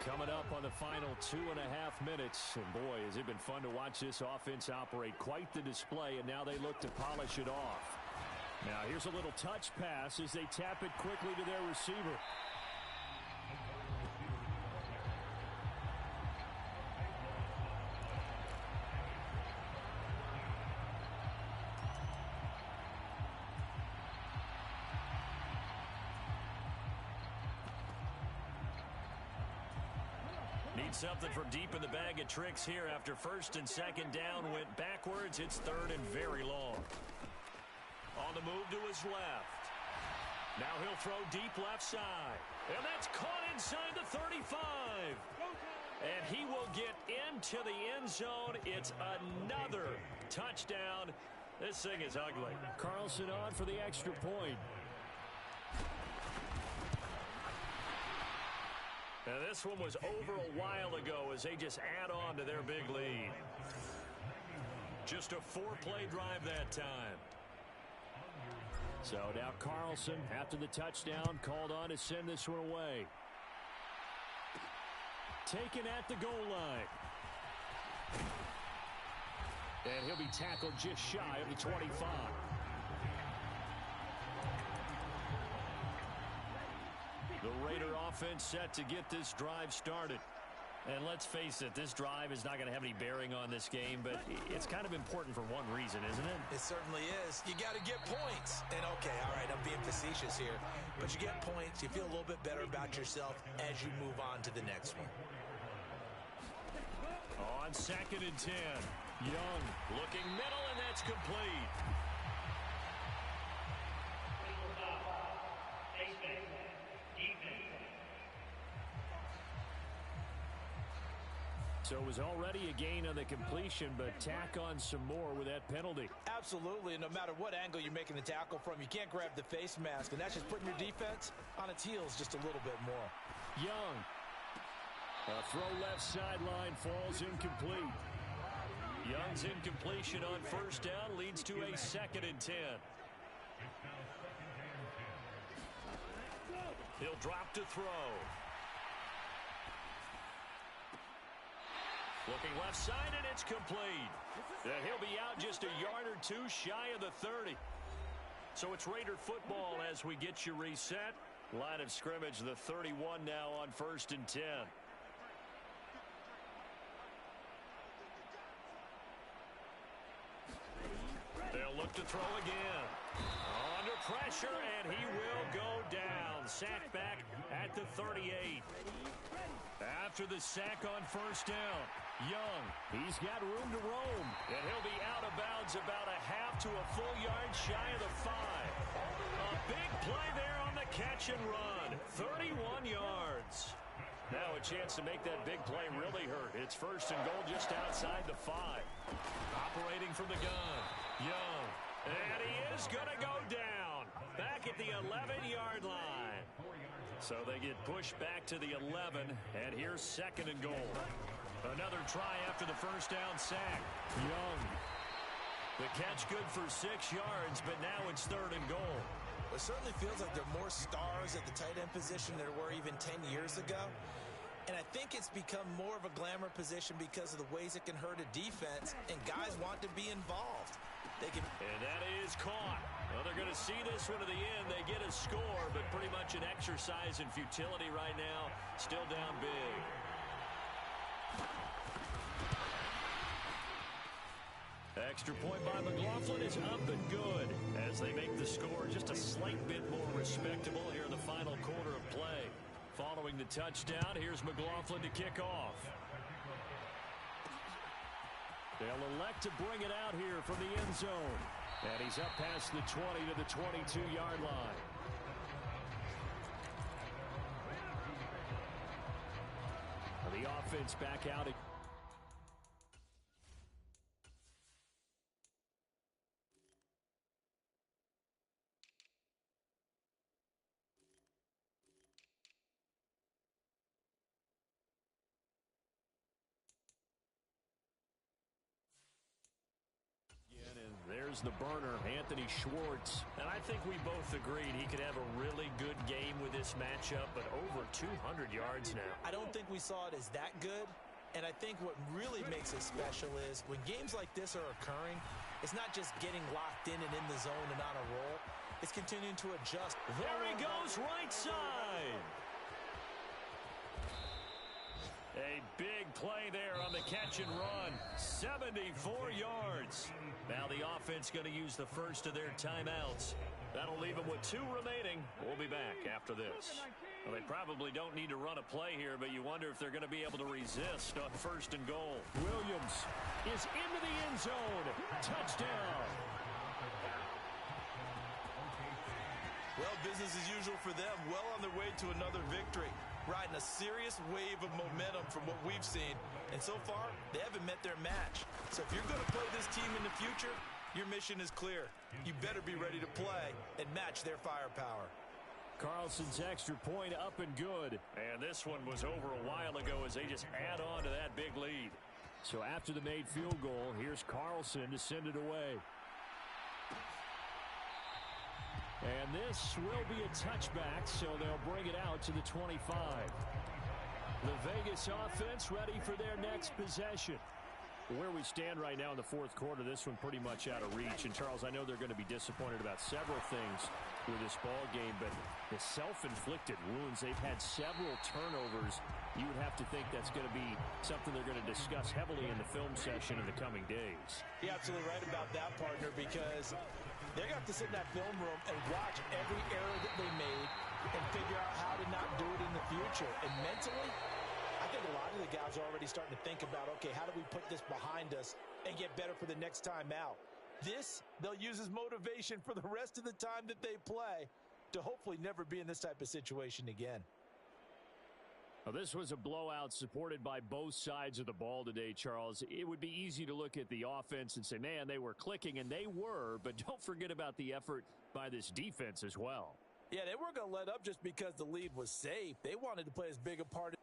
Coming up on the final 2.5 minutes. And boy, has it been fun to watch this offense operate. Quite the display, and now they look to polish it off. Now here's a little touch pass as they tap it quickly to their receiver. Need something from deep in the bag of tricks here after first and second down went backwards. It's third and very long. On the move to his left. Now he'll throw deep left side. And that's caught inside the 35. And he will get into the end zone. It's another touchdown. This thing is ugly. Carlson on for the extra point. Now this one was over a while ago as they just add on to their big lead. Just a 4-play drive that time. So now Carlson, after the touchdown, called on to send this one away. Taken at the goal line. And he'll be tackled just shy of the 25. The Raider offense set to get this drive started. And let's face it, this drive is not going to have any bearing on this game, but it's kind of important for one reason, isn't it? It certainly is. You got to get points. And, okay, all right, I'm being facetious here. But you get points, you feel a little bit better about yourself as you move on to the next one. On 2nd and 10. Young looking middle, and that's complete. So it was already a gain on the completion, but tack on some more with that penalty. Absolutely, and no matter what angle you're making the tackle from, you can't grab the face mask, and that's just putting your defense on its heels just a little bit more. Young. A throw left sideline falls incomplete. Young's incompletion on first down leads to a 2nd and 10. He'll drop to throw. Looking left side, and it's complete. He'll be out just a yard or two shy of the 30. So it's Raider football as we get you reset. Line of scrimmage, the 31 now on 1st and 10. They'll look to throw again. Under pressure, and he will go down. Sacked back at the 38. After the sack on first down, Young. He's got room to roam. And he'll be out of bounds about a half to a full yard shy of the 5. A big play there on the catch and run. 31 yards. Now a chance to make that big play really hurt. It's 1st and goal just outside the 5. Operating from the gun. Young. And he is going to go down. Back at the 11-yard line. So they get pushed back to the 11. And here's 2nd and goal. Another try after the first down sack. Young. The catch good for 6 yards, but now it's 3rd and goal. It certainly feels like there are more stars at the tight end position than there were even 10 years ago. And I think it's become more of a glamour position because of the ways it can hurt a defense, and guys want to be involved. And that is caught. Well, they're going to see this one to the end. They get a score, but pretty much an exercise in futility right now. Still down big. Extra point by McLaughlin is up and good as they make the score just a slight bit more respectable here in the final quarter of play. Following the touchdown, here's McLaughlin to kick off. They'll elect to bring it out here from the end zone. And he's up past the 20 to the 22-yard line. The offense back out. There's the burner, Anthony Schwartz. And I think we both agreed he could have a really good game with this matchup, but over 200 yards now. I don't think we saw it as that good. And I think what really makes it special is when games like this are occurring, it's not just getting locked in and in the zone and on a roll. It's continuing to adjust. There he goes, right side. A big play there on the catch and run. 74 yards. Now the offense going to use the first of their timeouts. That'll leave them with 2 remaining. We'll be back after this. Well, they probably don't need to run a play here, but you wonder if they're going to be able to resist on 1st and goal. Williams is into the end zone. Touchdown. Well, business as usual for them. Well on their way to another victory. Riding a serious wave of momentum from what we've seen. And so far, they haven't met their match. So if you're going to play this team in the future, your mission is clear. You better be ready to play and match their firepower. Carlson's extra point up and good. And this one was over a while ago as they just add on to that big lead. So after the made field goal, here's Carlson to send it away. And this will be a touchback, so they'll bring it out to the 25. The Vegas offense ready for their next possession. Where we stand right now in the 4th quarter, this one pretty much out of reach. And, Charles, I know they're going to be disappointed about several things with this ball game, but the self-inflicted wounds, they've had several turnovers. You would have to think that's going to be something they're going to discuss heavily in the film session in the coming days. You're absolutely right about that, partner, because they're going to have to sit in that film room and watch every error that they made and figure out how to not do it in the future. And mentally, I think a lot of the guys are already starting to think about, okay, how do we put this behind us and get better for the next time out? This, they'll use as motivation for the rest of the time that they play to hopefully never be in this type of situation again. Well, this was a blowout supported by both sides of the ball today, Charles. It would be easy to look at the offense and say, man, they were clicking, and they were, but don't forget about the effort by this defense as well. Yeah, they weren't going to let up just because the lead was safe. They wanted to play as big a part